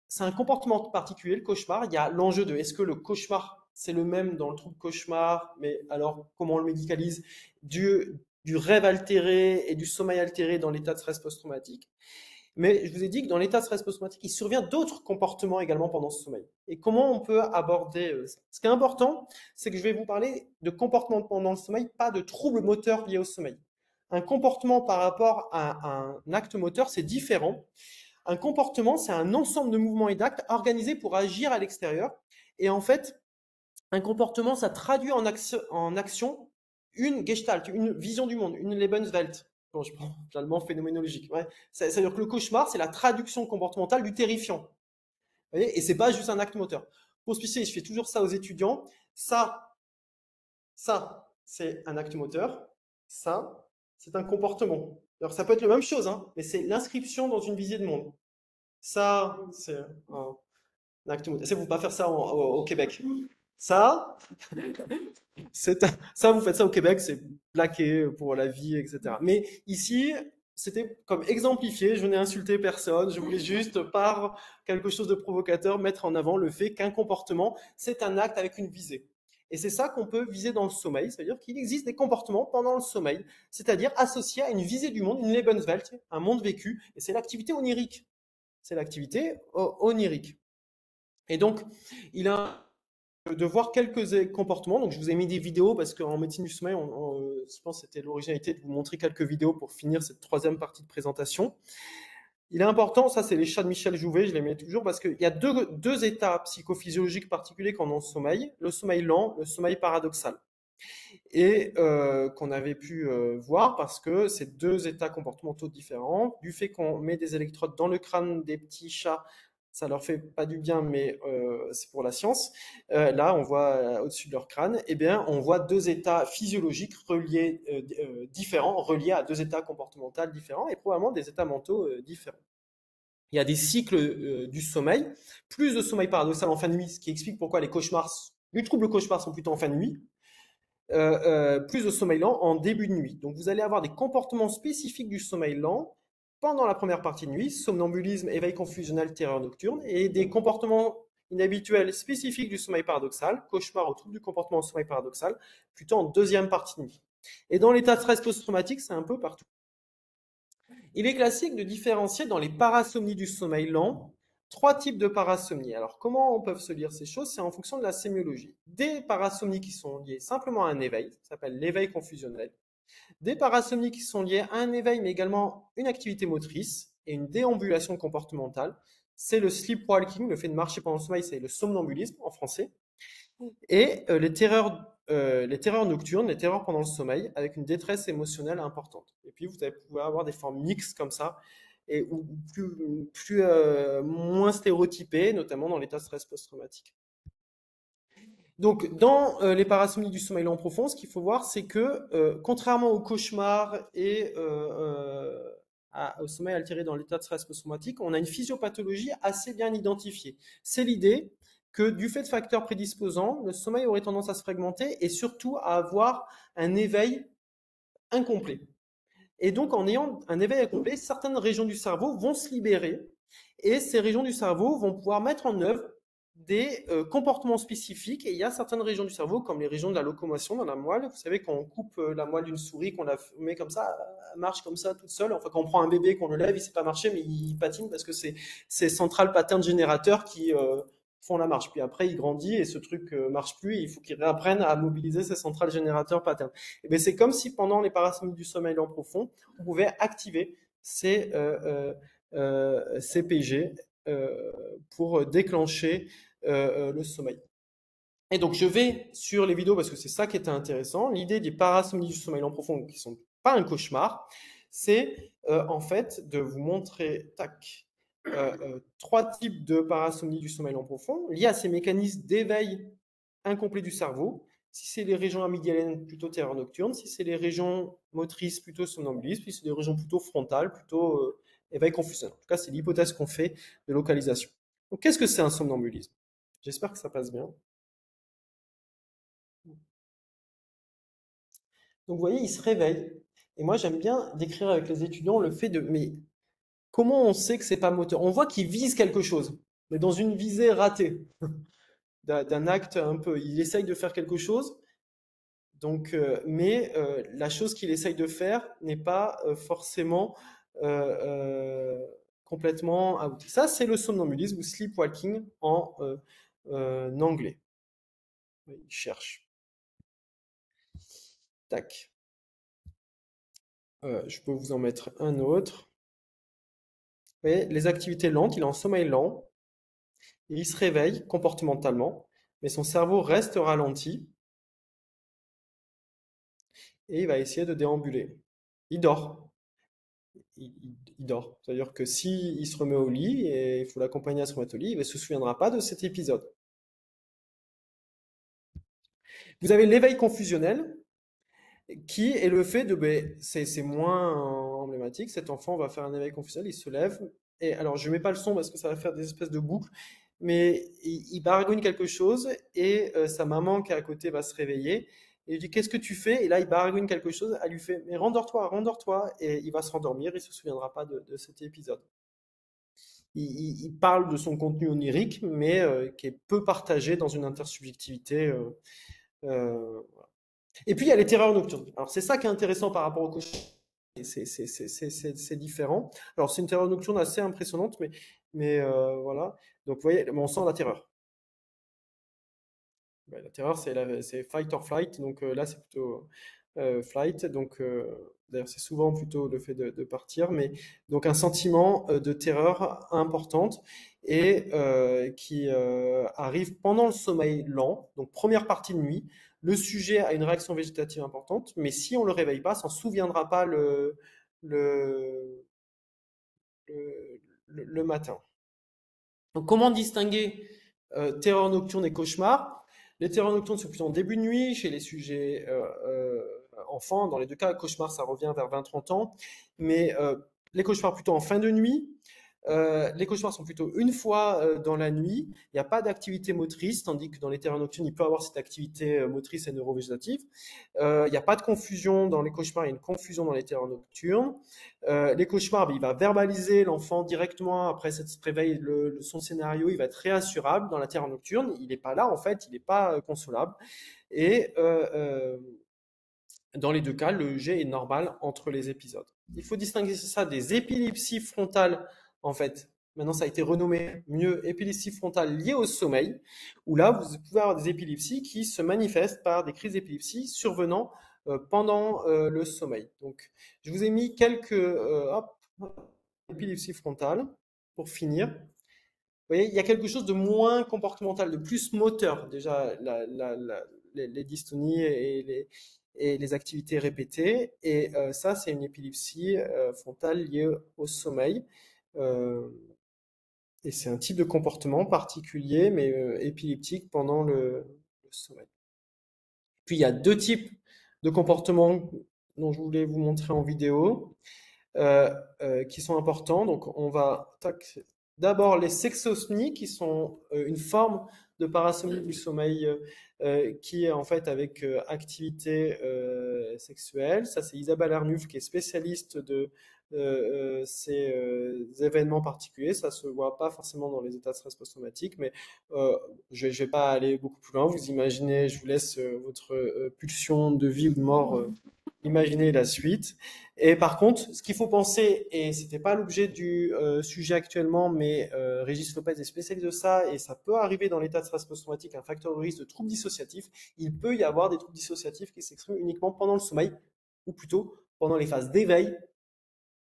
c'est un comportement particulier, le cauchemar. Il y a l'enjeu de est-ce que le cauchemar, c'est le même dans le trouble cauchemar, mais alors comment on le médicalise du rêve altéré et du sommeil altéré dans l'état de stress post-traumatique. Mais je vous ai dit que dans l'état de stress post-traumatique, il survient d'autres comportements également pendant ce sommeil. Et comment on peut aborder ça? Ce qui est important, c'est que je vais vous parler de comportements pendant le sommeil, pas de troubles moteurs liés au sommeil. Un comportement par rapport à un acte moteur, c'est différent. Un comportement, c'est un ensemble de mouvements et d'actes organisés pour agir à l'extérieur. Et en fait, un comportement, ça traduit en action une Gestalt, une vision du monde, une Lebenswelt. Quand je prends l'allemand phénoménologique. Ouais. C'est-à-dire que le cauchemar, c'est la traduction comportementale du terrifiant. Vous voyez, et c'est pas juste un acte moteur. Pour spécifier, je fais toujours ça aux étudiants. Ça, c'est un acte moteur. Ça, c'est un comportement. Alors, ça peut être la même chose, hein, mais c'est l'inscription dans une visée de monde. Ça, c'est un acte moteur. Essayez-vous pas faire ça au Québec. Ça, ça, vous faites ça au Québec, c'est plaqué pour la vie, etc. Mais ici, c'était comme exemplifié, je n'ai insulté personne, je voulais juste, par quelque chose de provocateur, mettre en avant le fait qu'un comportement, c'est un acte avec une visée. Et c'est ça qu'on peut viser dans le sommeil, c'est-à-dire qu'il existe des comportements pendant le sommeil, c'est-à-dire associés à une visée du monde, une Lebenswelt, un monde vécu, et c'est l'activité onirique. C'est l'activité onirique. Et donc, il a de voir quelques comportements. Donc, je vous ai mis des vidéos parce qu'en médecine du sommeil, je pense que c'était l'originalité de vous montrer quelques vidéos pour finir cette troisième partie de présentation. Il est important, ça c'est les chats de Michel Jouvet, je les mets toujours parce qu'il y a deux états psychophysiologiques particuliers quand on sommeil, le sommeil lent, le sommeil paradoxal. Et qu'on avait pu voir parce que c'est deux états comportementaux différents, du fait qu'on met des électrodes dans le crâne des petits chats, ça leur fait pas du bien, mais c'est pour la science. Là, on voit au-dessus de leur crâne, eh bien, on voit deux états physiologiques reliés, différents, reliés à deux états comportementaux différents et probablement des états mentaux différents. Il y a des cycles du sommeil, plus de sommeil paradoxal en fin de nuit, ce qui explique pourquoi les troubles cauchemars sont plutôt en fin de nuit, plus de sommeil lent en début de nuit. Donc vous allez avoir des comportements spécifiques du sommeil lent pendant la première partie de nuit, somnambulisme, éveil confusionnel, terreur nocturne, et des comportements inhabituels spécifiques du sommeil paradoxal, cauchemar ou trouble du comportement au sommeil paradoxal, plutôt en deuxième partie de nuit. Et dans l'état de stress post-traumatique, c'est un peu partout. Il est classique de différencier dans les parasomnies du sommeil lent trois types de parasomnies. Alors, comment on peut se lire ces choses? C'est en fonction de la sémiologie. Des parasomnies qui sont liées simplement à un éveil, ça s'appelle l'éveil confusionnel. Des parasomnies qui sont liées à un éveil, mais également une activité motrice et une déambulation comportementale. C'est le sleepwalking, le fait de marcher pendant le sommeil, c'est le somnambulisme en français. Et les terreurs nocturnes, les terreurs pendant le sommeil, avec une détresse émotionnelle importante. Et puis, vous allez pouvoir avoir des formes mixtes comme ça, ou moins stéréotypées, notamment dans l'état de stress post-traumatique. Donc, dans les parasomnies du sommeil lent profond, ce qu'il faut voir, c'est que, contrairement au cauchemar et au sommeil altéré dans l'état de stress post-traumatique, on a une physiopathologie assez bien identifiée. C'est l'idée que du fait de facteurs prédisposants, le sommeil aurait tendance à se fragmenter et surtout à avoir un éveil incomplet. Et donc, en ayant un éveil incomplet, certaines régions du cerveau vont se libérer et ces régions du cerveau vont pouvoir mettre en œuvre des comportements spécifiques. Et il y a certaines régions du cerveau, comme les régions de la locomotion dans la moelle. Vous savez, quand on coupe la moelle d'une souris, qu'on la met comme ça, elle marche comme ça toute seule. Enfin, quand on prend un bébé, qu'on le lève, il ne sait pas marcher, mais il patine parce que c'est central pattern générateur qui font la marche. Puis après, il grandit et ce truc marche plus. Et il faut qu'il réapprenne à mobiliser ses centrales générateurs pattern. Et bien, c'est comme si pendant les parasomnies du sommeil lent profond, on pouvait activer ces CPG pour déclencher le sommeil. Et donc je vais sur les vidéos parce que c'est ça qui était intéressant. L'idée des parasomnies du sommeil lent profond qui sont pas un cauchemar, c'est en fait de vous montrer trois types de parasomnie du sommeil lent profond liés à ces mécanismes d'éveil incomplet du cerveau. Si c'est les régions amygdaliennes, plutôt terreur nocturne. Si c'est les régions motrices, plutôt somnambulisme. Si c'est les régions plutôt frontales, plutôt éveil confusionnel. En tout cas, c'est l'hypothèse qu'on fait de localisation. Donc, qu'est-ce que c'est un somnambulisme? J'espère que ça passe bien. Donc, vous voyez, il se réveille. Et moi, j'aime bien décrire avec les étudiants le fait de, mais comment on sait que c'est pas moteur? On voit qu'il vise quelque chose, mais dans une visée ratée, d'un acte un peu. Il essaye de faire quelque chose, donc, mais la chose qu'il essaye de faire n'est pas forcément complètement aboutie. Ça, c'est le somnambulisme ou sleepwalking en anglais. Il cherche. Tac. Je peux vous en mettre un autre. Vous voyez, les activités lentes, il est en sommeil lent, et il se réveille comportementalement, mais son cerveau reste ralenti et il va essayer de déambuler. Il dort. Il dort. C'est-à-dire que si il se remet au lit et il faut l'accompagner à se remettre au lit, il ne se souviendra pas de cet épisode. Vous avez l'éveil confusionnel, qui est le fait de, ben, c'est moins emblématique, cet enfant va faire un éveil confusionnel, il se lève, et alors je mets pas le son parce que ça va faire des espèces de boucles, mais il baragouine quelque chose, et sa maman qui est à côté va se réveiller, et il dit qu'est-ce que tu fais? Et là il baragouine quelque chose, elle lui fait mais rendors-toi, rendors-toi, et il va se rendormir, il se souviendra pas de cet épisode. Il parle de son contenu onirique, mais qui est peu partagé dans une intersubjectivité. Voilà. Et puis il y a les terreurs nocturnes. Alors c'est ça qui est intéressant par rapport au cauchemar. C'est différent. Alors c'est une terreur nocturne assez impressionnante, mais voilà. Donc vous voyez, on sent la terreur. Ouais, la terreur, c'est fight or flight. Donc là, c'est plutôt flight. Donc d'ailleurs, c'est souvent plutôt le fait de partir. Mais donc un sentiment de terreur importante et qui arrive pendant le sommeil lent. Donc première partie de nuit. Le sujet a une réaction végétative importante, mais si on le réveille pas, s'en souviendra pas le, le matin. Donc, comment distinguer terreur nocturne et cauchemar? Les terreurs nocturnes sont plutôt en début de nuit chez les sujets enfants. Dans les deux cas, cauchemar, ça revient vers 20-30 ans. Mais les cauchemars plutôt en fin de nuit. Les cauchemars sont plutôt une fois dans la nuit. Il n'y a pas d'activité motrice, tandis que dans les terreurs nocturnes, il peut y avoir cette activité motrice et neurovégétative. Il n'y a pas de confusion dans les cauchemars, il y a une confusion dans les terreurs nocturnes. Les cauchemars, il va verbaliser l'enfant directement après cette réveil, son scénario, il va être réassurable. Dans la terreur nocturne, il n'est pas là en fait, il n'est pas consolable. Et dans les deux cas, le jet est normal entre les épisodes. Il faut distinguer ça des épilepsies frontales, en fait. Maintenant, ça a été renommé mieux épilepsie frontale liée au sommeil, où là, vous pouvez avoir des épilepsies qui se manifestent par des crises d'épilepsie survenant pendant le sommeil. Donc, je vous ai mis quelques épilepsies frontales pour finir. Vous voyez, il y a quelque chose de moins comportemental, de plus moteur. Déjà, les dystonies et les activités répétées. Et ça, c'est une épilepsie frontale liée au sommeil. Euh, et c'est un type de comportement particulier, mais épileptique pendant le sommeil. Puis il y a deux types de comportements dont je voulais vous montrer en vidéo qui sont importants. Donc on va d'abord les sexosmies qui sont une forme de parasomnie du sommeil qui est en fait avec activité sexuelle. Ça c'est Isabelle Arnulf qui est spécialiste de ces événements particuliers. Ça se voit pas forcément dans les états de stress post-traumatique, mais je vais pas aller beaucoup plus loin. Vous imaginez, je vous laisse votre pulsion de vie ou de mort. Imaginez la suite. Et par contre, ce qu'il faut penser, et c'était pas l'objet du sujet actuellement, mais Régis Lopez est spécialiste de ça, et ça peut arriver dans l'état de stress post-traumatique, un facteur de risque de troubles dissociatifs. Il peut y avoir des troubles dissociatifs qui s'expriment uniquement pendant le sommeil, ou plutôt pendant les phases d'éveil,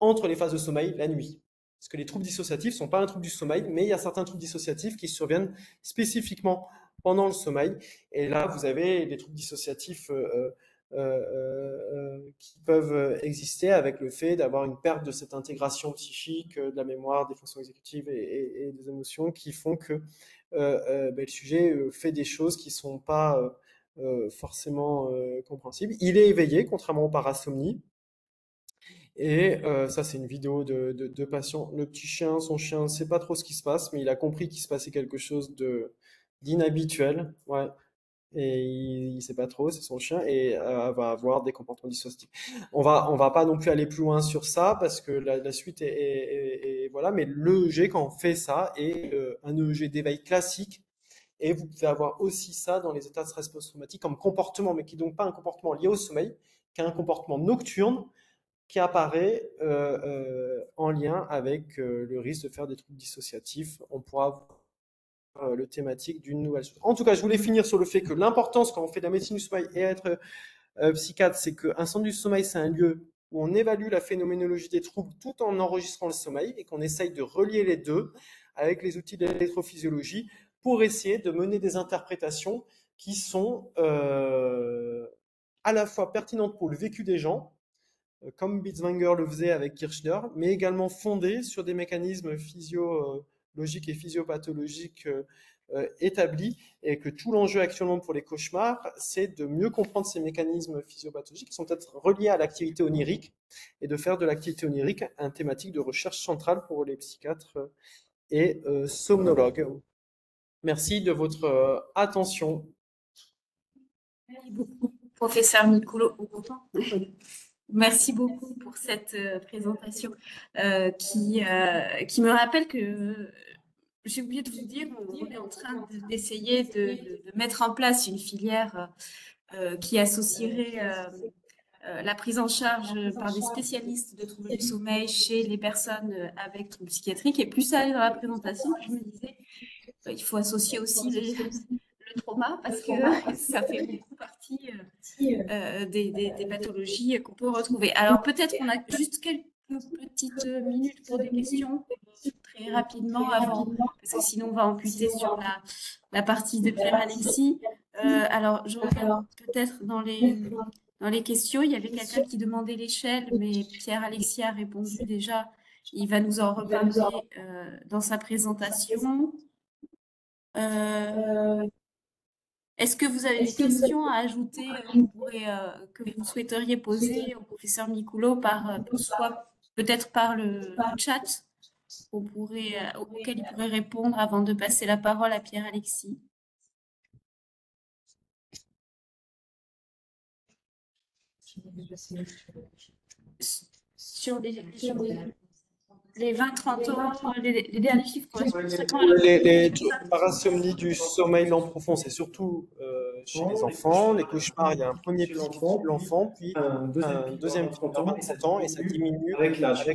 entre les phases de sommeil, la nuit. Parce que les troubles dissociatifs sont pas un trouble du sommeil, mais il y a certains troubles dissociatifs qui surviennent spécifiquement pendant le sommeil. Et là, vous avez des troubles dissociatifs qui peuvent exister avec le fait d'avoir une perte de cette intégration psychique, de la mémoire, des fonctions exécutives et des émotions qui font que le sujet fait des choses qui sont pas forcément compréhensibles. Il est éveillé, contrairement aux parasomnies. Et ça, c'est une vidéo de patient. Le petit chien, son chien, ne sait pas trop ce qui se passe, mais il a compris qu'il se passait quelque chose d'inhabituel. Ouais. Et il sait pas trop, c'est son chien, et va avoir des comportements dissociatifs. On va pas non plus aller plus loin sur ça, parce que la suite voilà, mais l'EEG, quand on fait ça, est un EEG d'éveil classique, et vous pouvez avoir aussi ça dans les états de stress post-traumatique comme comportement, mais qui n'est donc pas un comportement lié au sommeil, qui est un comportement nocturne, qui apparaît en lien avec le risque de faire des troubles dissociatifs. On pourra le thématique d'une nouvelle chose. En tout cas, je voulais finir sur le fait que l'importance quand on fait de la médecine du sommeil et être psychiatre, c'est qu'un centre du sommeil, c'est un lieu où on évalue la phénoménologie des troubles tout en enregistrant le sommeil et qu'on essaye de relier les deux avec les outils de l'électrophysiologie pour essayer de mener des interprétations qui sont à la fois pertinentes pour le vécu des gens, comme Bitzwanger le faisait avec Kirchner, mais également fondées sur des mécanismes physiologiques et physiopathologiques établis, et que tout l'enjeu actuellement pour les cauchemars, c'est de mieux comprendre ces mécanismes physiopathologiques qui sont peut-être reliés à l'activité onirique, et de faire de l'activité onirique une thématique de recherche centrale pour les psychiatres et somnologues. Merci de votre attention. Merci beaucoup, professeur Nicolo. Merci beaucoup pour cette présentation qui me rappelle que j'ai oublié de vous dire, on est en train d'essayer de mettre en place une filière qui associerait la prise en charge par des spécialistes de troubles du sommeil chez les personnes avec troubles psychiatriques. Et plus ça allait dans la présentation, je me disais, il faut associer aussi le trauma parce que ça fait beaucoup partie des pathologies qu'on peut retrouver. Alors peut-être qu'on a juste quelques petites minutes pour des questions très rapidement avant, parce que sinon on va amputer sur la partie de Pierre-Alexis. Alors je regarde peut-être dans les questions, il y avait quelqu'un qui demandait l'échelle, mais Pierre-Alexis a répondu déjà. Il va nous en reparler dans sa présentation. Est-ce que vous avez des questions à ajouter que vous souhaiteriez poser au professeur Nicolo soit peut-être par le chat auquel il pourrait répondre avant de passer la parole à Pierre-Alexis? Sur les 20-30 ans, les derniers chiffres correspondent les parasomnies du sommeil lent profond, c'est surtout chez les enfants. Les cauchemars, il y a un premier pic chez l'enfant, puis un deuxième pic vers 27 ans, et ça diminue avec l'âge.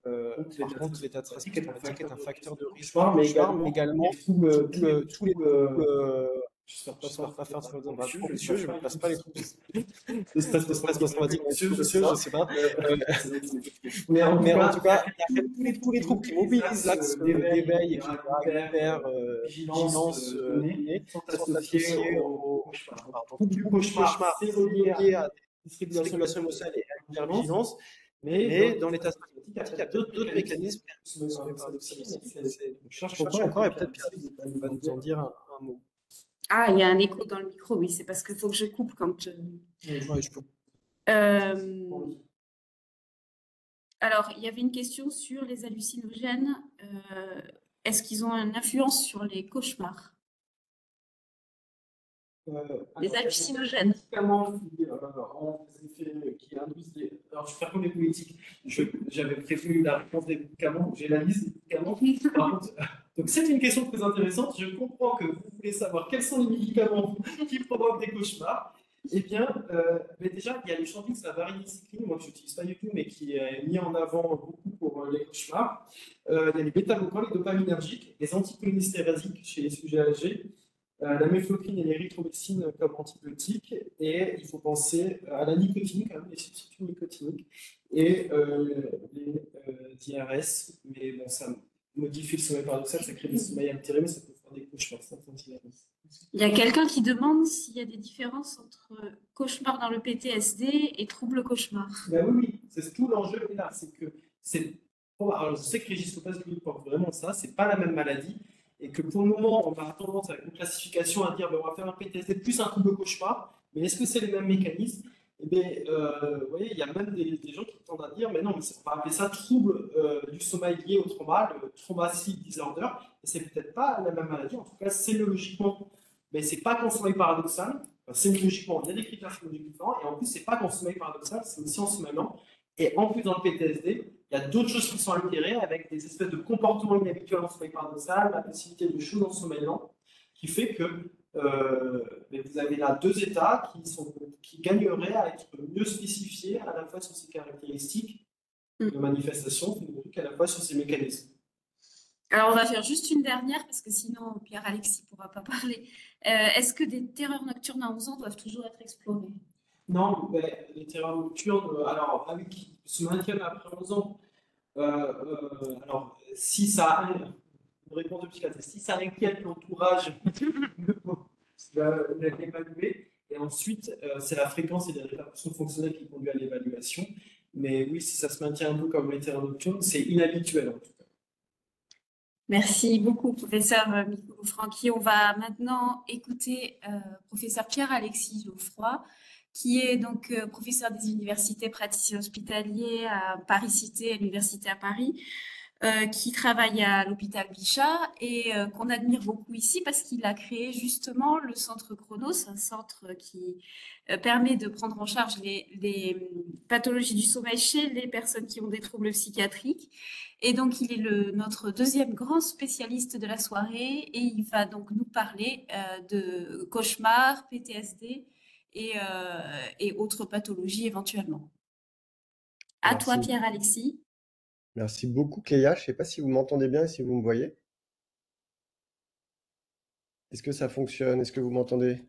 Par contre, l'état de stress post-traumatique est un facteur de risque pour le cauchemar, mais également tous les troubles. J'espère pas faire sur le monsieur, je ne place pas les troubles de stress post-traumatique, monsieur, je sais pas. Mais en tout cas, il y a tous les troubles qui mobilisent l'axe d'éveil, etc., hyper vigilance donnée, sont associés au trouble du cauchemar. C'est relié à la dysrégulation émotionnelle et à l'hypervigilance. Mais dans l'état stressmatique, il y a d'autres mécanismes qui sont paradoxaux. Je cherche encore, et peut-être Pierre va nous en dire un mot. Ah, il y a un écho dans le micro, oui, c'est parce qu'il faut que je coupe quand je... Ouais, je peux. Euh, alors, il y avait une question sur les hallucinogènes. Est-ce qu'ils ont une influence sur les cauchemars? Les Alors, il y a des hallucinogènes. médicaments qui ont des effets qui induisent des. Alors, je vais faire comme les politiques. J'avais prévu la réponse des médicaments, j'ai la liste des médicaments. Par contre, donc, c'est une question très intéressante. Je comprends que vous voulez savoir quels sont les médicaments qui provoquent des cauchemars. Eh bien, mais déjà, il y a les Champix, la varicycline, moi que je n'utilise pas du tout, mais qui est mis en avant beaucoup pour les cauchemars. Il y a les bêta-glucanes, les dopaminergiques, les anticholinéstérasiques chez les sujets âgés, la méfloquine et l'érythromycine comme antibiotiques, et il faut penser à la nicotine, quand même, les substituts nicotiniques, et les IRS, mais bon, ça modifie le sommeil paradoxal, ça crée des sommeils altérés, mais ça peut faire des cauchemars, certains IRS. Il y a quelqu'un qui demande s'il y a des différences entre cauchemar dans le PTSD et trouble cauchemar. Ben oui, oui, c'est tout l'enjeu est là, c'est que c'est. Bon, alors je sais que Régis Lopez lui porte vraiment ça, c'est pas la même maladie, et que pour le moment, on a tendance avec une classification à dire ben, on va faire un PTSD plus un trouble cauchemar, mais est-ce que c'est les mêmes mécanismes? Eh bien, vous voyez, il y a même des gens qui tendent à dire mais non, mais on va appeler ça trouble du sommeil lié au trauma, le trauma sleep disorder, et c'est peut-être pas la même maladie, en tout cas, sémiologiquement, mais c'est pas qu'en sommeil paradoxal. Sémiologiquement, il y a des critères sémiologiques différents, et en plus, c'est pas qu'en sommeil paradoxal, c'est aussi en sommeil lent. Et en plus, dans le PTSD, il y a d'autres choses qui sont altérées avec des espèces de comportements inhabituels en sommeil paradoxal, la possibilité de choses en sommeil lent, qui fait que vous avez là deux états qui gagneraient à être mieux spécifiés à la fois sur ces caractéristiques de manifestation, à la fois sur ces mécanismes. Alors, on va faire juste une dernière parce que sinon, Pierre-Alexis ne pourra pas parler. Est-ce que des terreurs nocturnes à 11 ans doivent toujours être explorées? Non, mais les terrains nocturnes, alors, avec, se maintiennent après 11 ans. Alors, si ça, une réponse de psychiatre, si ça inquiète l'entourage, va l'évaluer. Et ensuite, c'est la fréquence et les répercussions fonctionnelles qui conduisent à l'évaluation. Mais oui, si ça se maintient un peu comme les terrains nocturnes, c'est inhabituel en tout cas. Merci beaucoup, professeur Micoulo Franqui. On va maintenant écouter professeur Pierre-Alexis Geoffroy, qui est donc professeur des universités praticiens hospitaliers à Paris-Cité, à l'Université à Paris, qui travaille à l'hôpital Bichat et qu'on admire beaucoup ici parce qu'il a créé justement le centre Chronos, un centre qui permet de prendre en charge les pathologies du sommeil chez les personnes qui ont des troubles psychiatriques. Et donc, il est notre deuxième grand spécialiste de la soirée et il va donc nous parler de cauchemars, PTSD et autres pathologies éventuellement. À toi, Merci. Pierre-Alexis. Merci beaucoup, Cléa. Je ne sais pas si vous m'entendez bien et si vous me voyez. Est-ce que ça fonctionne? Est-ce que vous m'entendez?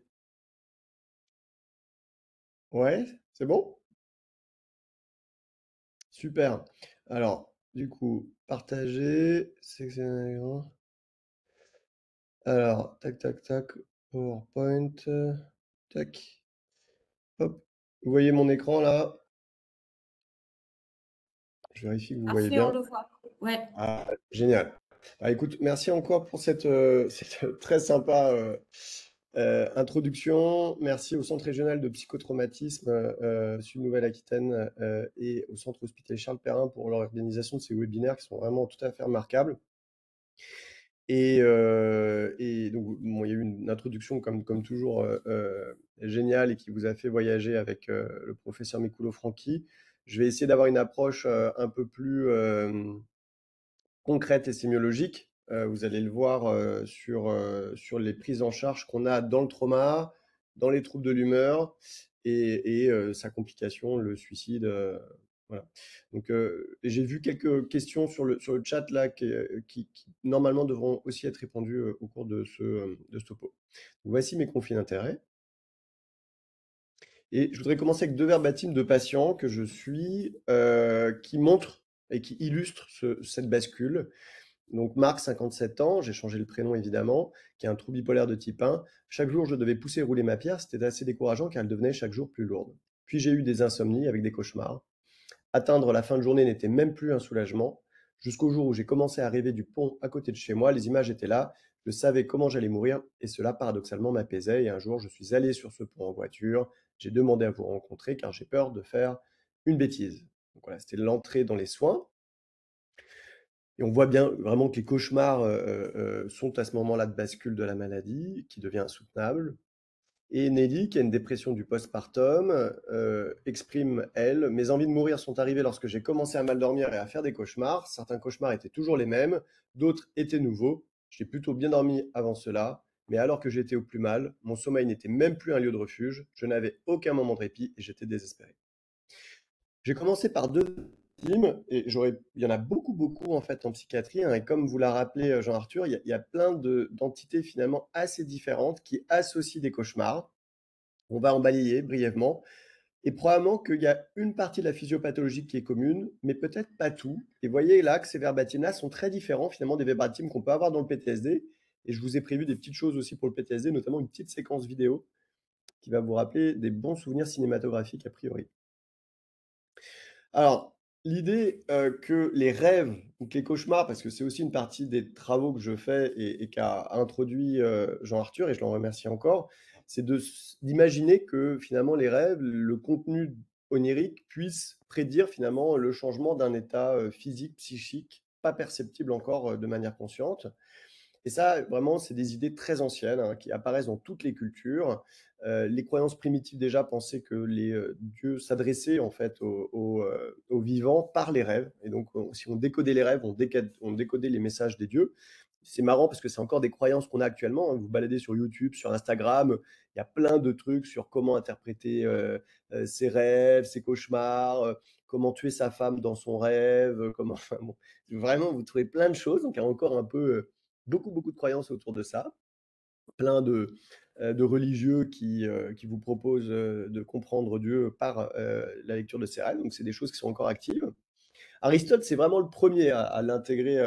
Ouais, c'est bon? Super. Alors, du coup, partager. Alors, tac, tac, tac. PowerPoint. Tac. Hop. Vous voyez mon écran là? Je vérifie que vous voyez Parfait, on bien. le voit. Ouais. Ah, génial. Bah, écoute, merci encore pour cette très sympa introduction. Merci au Centre régional de psychotraumatisme Sud Nouvelle-Aquitaine et au Centre hospitalier Charles Perrin pour l'organisation de ces webinaires qui sont vraiment tout à fait remarquables. Et donc, bon, il y a eu une introduction comme toujours géniale et qui vous a fait voyager avec le professeur Micoulo Franqui. Je vais essayer d'avoir une approche un peu plus concrète et sémiologique. Vous allez le voir sur les prises en charge qu'on a dans le trauma, dans les troubles de l'humeur et sa complication, le suicide. Voilà. Donc, j'ai vu quelques questions sur le chat là qui normalement devront aussi être répondues au cours de ce topo. Donc, voici mes conflits d'intérêts. Et je voudrais commencer avec deux verbatims de patients que je suis qui montrent et qui illustrent cette bascule. Donc Marc, 57 ans, j'ai changé le prénom évidemment, qui a un trouble bipolaire de type 1. Chaque jour, je devais pousser et rouler ma pierre, c'était assez décourageant car elle devenait chaque jour plus lourde. Puis j'ai eu des insomnies avec des cauchemars. Atteindre la fin de journée n'était même plus un soulagement. Jusqu'au jour où j'ai commencé à rêver du pont à côté de chez moi, les images étaient là, Je savais comment j'allais mourir et cela, paradoxalement, m'apaisait. Et un jour, je suis allé sur ce pont en voiture. J'ai demandé à vous rencontrer car j'ai peur de faire une bêtise. Donc voilà, c'était l'entrée dans les soins. Et on voit bien vraiment que les cauchemars sont à ce moment-là de bascule de la maladie, qui devient insoutenable. Et Nelly, qui a une dépression du postpartum, exprime, elle, mes envies de mourir sont arrivées lorsque j'ai commencé à mal dormir et à faire des cauchemars. Certains cauchemars étaient toujours les mêmes, d'autres étaient nouveaux. J'ai plutôt bien dormi avant cela, mais alors que j'étais au plus mal, mon sommeil n'était même plus un lieu de refuge, je n'avais aucun moment de répit et j'étais désespéré. J'ai commencé par deux victimes, et il y en a beaucoup, beaucoup en fait en psychiatrie, hein, et comme vous l'a rappelé Jean-Arthur, il y a plein d'entités finalement assez différentes qui associent des cauchemars. On va en balayer brièvement. Et probablement qu'il y a une partie de la physiopathologie qui est commune, mais peut-être pas tout. Et voyez là que ces verbatim-là sont très différents finalement des verbatim qu'on peut avoir dans le PTSD. Et je vous ai prévu des petites choses aussi pour le PTSD, notamment une petite séquence vidéo qui va vous rappeler des bons souvenirs cinématographiques a priori. Alors, l'idée que les rêves ou que les cauchemars, parce que c'est aussi une partie des travaux que je fais et qu'a introduit Jean-Arthur, et je l'en remercie encore, c'est d'imaginer que finalement les rêves, le contenu onirique puisse prédire finalement le changement d'un état physique, psychique, pas perceptible encore de manière consciente. Et ça, vraiment, c'est des idées très anciennes hein, qui apparaissent dans toutes les cultures. Les croyances primitives déjà pensaient que les dieux s'adressaient en fait aux vivants par les rêves. Et donc, si on décodait les rêves, on décodait les messages des dieux. C'est marrant parce que c'est encore des croyances qu'on a actuellement. Hein. Vous baladez sur YouTube, sur Instagram, il y a plein de trucs sur comment interpréter ses rêves, ses cauchemars, comment tuer sa femme dans son rêve, comment. Enfin, bon, vraiment, vous trouvez plein de choses. Donc, il y a encore un peu beaucoup, beaucoup de croyances autour de ça, plein de religieux qui vous proposent de comprendre Dieu par la lecture de ses rêves, donc c'est des choses qui sont encore actives. Aristote, c'est vraiment le premier à l'intégrer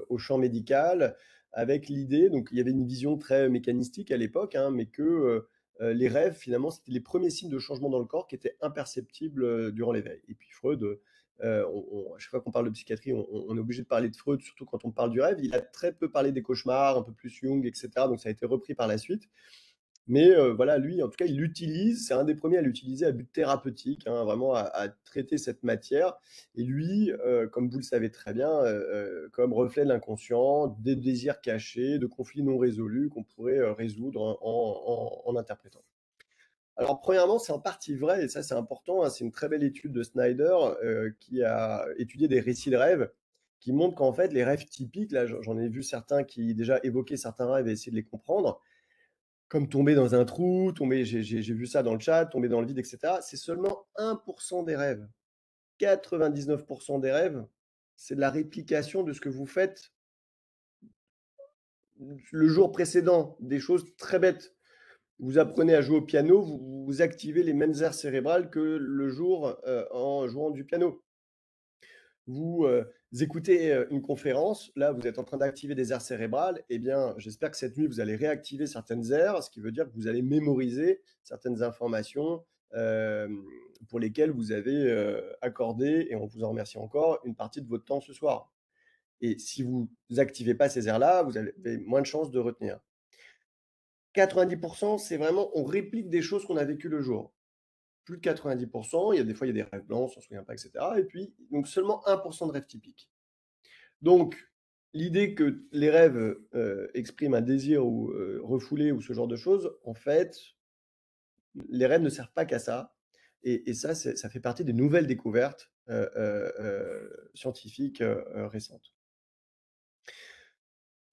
au champ médical, avec l'idée, donc il y avait une vision très mécanistique à l'époque, hein, mais que les rêves, finalement, c'était les premiers signes de changement dans le corps qui étaient imperceptibles durant l'éveil. Et puis Freud, à chaque fois qu'on parle de psychiatrie, on est obligé de parler de Freud, surtout quand on parle du rêve. Il a très peu parlé des cauchemars, un peu plus Jung, etc. Donc ça a été repris par la suite. Mais voilà, lui, en tout cas, il l'utilise, c'est un des premiers à l'utiliser à but thérapeutique, hein, vraiment à traiter cette matière. Et lui, comme vous le savez très bien, comme reflet de l'inconscient, des désirs cachés, de conflits non résolus qu'on pourrait résoudre en interprétant. Alors, premièrement, c'est en partie vrai, et ça c'est important, hein, c'est une très belle étude de Snyder qui a étudié des récits de rêves qui montrent qu'en fait, les rêves typiques, là j'en ai vu certains qui déjà évoquaient certains rêves et essayaient de les comprendre, comme tomber dans un trou, j'ai vu ça dans le chat, tomber dans le vide, etc. C'est seulement 1% des rêves. 99% des rêves, c'est de la réplication de ce que vous faites le jour précédent, des choses très bêtes. Vous apprenez à jouer au piano, vous activez les mêmes aires cérébrales que le jour en jouant du piano. Vous écoutez une conférence, là vous êtes en train d'activer des aires cérébrales, eh bien j'espère que cette nuit vous allez réactiver certaines aires, ce qui veut dire que vous allez mémoriser certaines informations pour lesquelles vous avez accordé, et on vous en remercie encore, une partie de votre temps ce soir. Et si vous n'activez pas ces aires-là, vous avez moins de chances de retenir. 90%, c'est vraiment, on réplique des choses qu'on a vécues le jour. Plus de 90%, il y a des rêves blancs, on s'en souvient pas, etc. Et puis, donc seulement 1% de rêves typiques. Donc, l'idée que les rêves expriment un désir ou refoulé ou ce genre de choses, en fait, les rêves ne servent pas qu'à ça. Et ça, ça fait partie des nouvelles découvertes scientifiques récentes.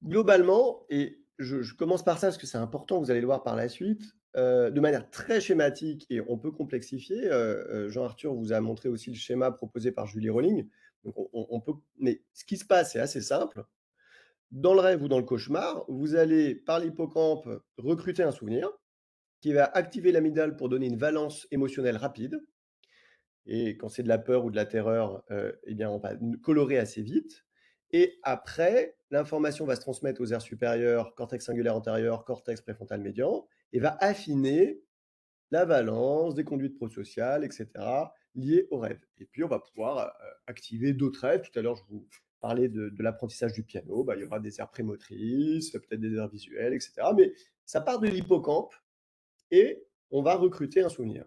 Globalement, et je commence par ça parce que c'est important, vous allez le voir par la suite, de manière très schématique, et on peut complexifier. Jean-Arthur vous a montré aussi le schéma proposé par Julie Rowling. Donc on peut, mais ce qui se passe, c'est assez simple. Dans le rêve ou dans le cauchemar, vous allez, par l'hippocampe, recruter un souvenir qui va activer l'amygdale pour donner une valence émotionnelle rapide. Et quand c'est de la peur ou de la terreur, eh bien, on va colorer assez vite. Et après, l'information va se transmettre aux aires supérieures, cortex singulaire antérieur, cortex préfrontal médian, et va affiner la valence des conduites prosociales, etc., liées au rêve. Et puis, on va pouvoir activer d'autres rêves. Tout à l'heure, je vous parler de l'apprentissage du piano, bah, il y aura des aires prémotrices, peut-être des aires visuelles, etc. Mais ça part de l'hippocampe et on va recruter un souvenir.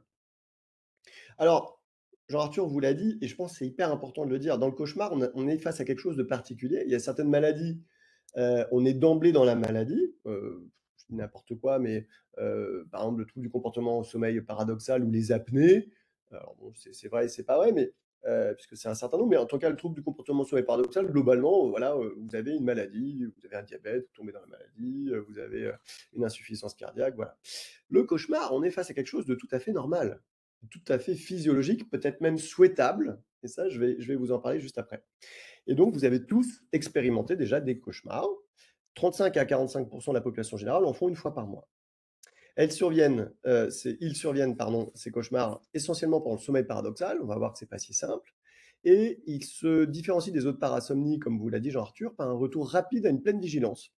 Alors, Jean-Arthur vous l'a dit, et je pense que c'est hyper important de le dire, dans le cauchemar, on est face à quelque chose de particulier. Il y a certaines maladies, on est d'emblée dans la maladie, je dis n'importe quoi, mais par exemple, le trouble du comportement au sommeil paradoxal ou les apnées. Alors bon, c'est vrai et c'est pas vrai, mais puisque c'est un certain nombre, mais en tout cas, le trouble du comportement au sommeil paradoxal, globalement, voilà, vous avez une maladie, vous avez un diabète, vous tombez dans la maladie, vous avez une insuffisance cardiaque, voilà. Le cauchemar, on est face à quelque chose de tout à fait normal, tout à fait physiologique, peut-être même souhaitable, et ça, je vais vous en parler juste après. Et donc, vous avez tous expérimenté déjà des cauchemars. 35 à 45% de la population générale en font une fois par mois. Ils surviennent, pardon, ces cauchemars essentiellement pendant le sommeil paradoxal. On va voir que c'est pas si simple. Et ils se différencient des autres parasomnies, comme vous l'a dit Jean-Arthur, par un retour rapide à une pleine vigilance.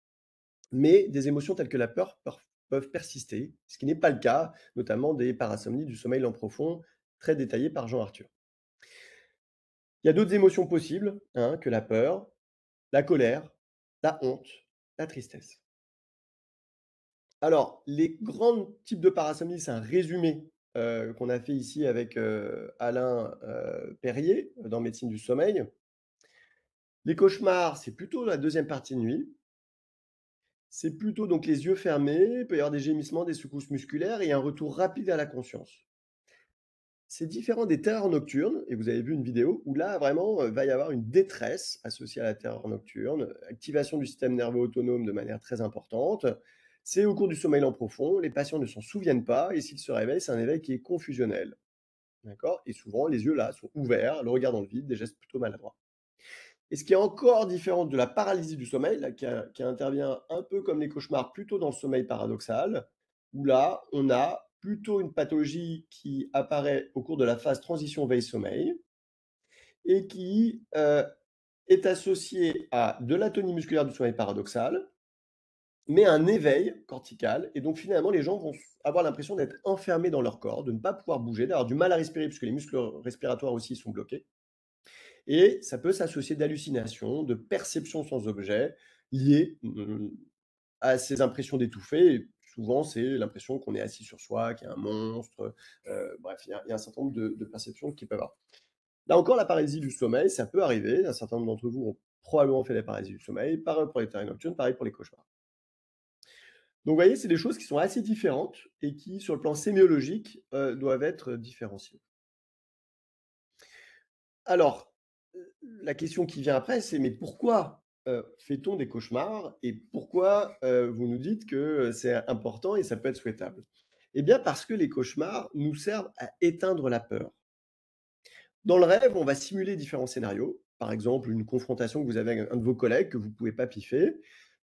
Mais des émotions telles que la peur peuvent persister, ce qui n'est pas le cas, notamment des parasomnies du sommeil lent profond, très détaillées par Jean-Arthur. Il y a d'autres émotions possibles, hein, que la peur, la colère, la honte, la tristesse. Alors, les grands types de parasomnie, c'est un résumé qu'on a fait ici avec Alain Perrier dans Médecine du sommeil. Les cauchemars, c'est plutôt la deuxième partie de nuit. C'est plutôt donc les yeux fermés, il peut y avoir des gémissements, des secousses musculaires et un retour rapide à la conscience. C'est différent des terreurs nocturnes, et vous avez vu une vidéo où là, vraiment, va y avoir une détresse associée à la terreur nocturne, activation du système nerveux autonome de manière très importante. C'est au cours du sommeil lent profond, les patients ne s'en souviennent pas, et s'ils se réveillent, c'est un éveil qui est confusionnel. D'accord? Et souvent, les yeux là sont ouverts, le regard dans le vide, des gestes plutôt maladroits. Et ce qui est encore différent de la paralysie du sommeil, là, qui intervient un peu comme les cauchemars, plutôt dans le sommeil paradoxal, où là, on a plutôt une pathologie qui apparaît au cours de la phase transition veille-sommeil et qui est associée à de l'atonie musculaire du sommeil paradoxal, mais un éveil cortical. Et donc finalement, les gens vont avoir l'impression d'être enfermés dans leur corps, de ne pas pouvoir bouger, d'avoir du mal à respirer, puisque les muscles respiratoires aussi sont bloqués. Et ça peut s'associer d'hallucinations, de perceptions sans objet, liées à ces impressions d'étouffer. Et souvent, c'est l'impression qu'on est assis sur soi, qu'il y a un monstre. Bref, il y a un certain nombre de perceptions qui peuvent avoir. Là encore, la paralysie du sommeil, ça peut arriver. Un certain nombre d'entre vous ont probablement fait la paralysie du sommeil. Pareil pour les terreurs nocturnes, pareil pour les cauchemars. Donc, vous voyez, c'est des choses qui sont assez différentes et qui, sur le plan sémiologique, doivent être différenciées. Alors, la question qui vient après, c'est mais pourquoi fait-on des cauchemars et pourquoi vous nous dites que c'est important et ça peut être souhaitable? Eh bien, parce que les cauchemars nous servent à éteindre la peur. Dans le rêve, on va simuler différents scénarios. Par exemple, une confrontation que vous avez avec un de vos collègues que vous ne pouvez pas piffer.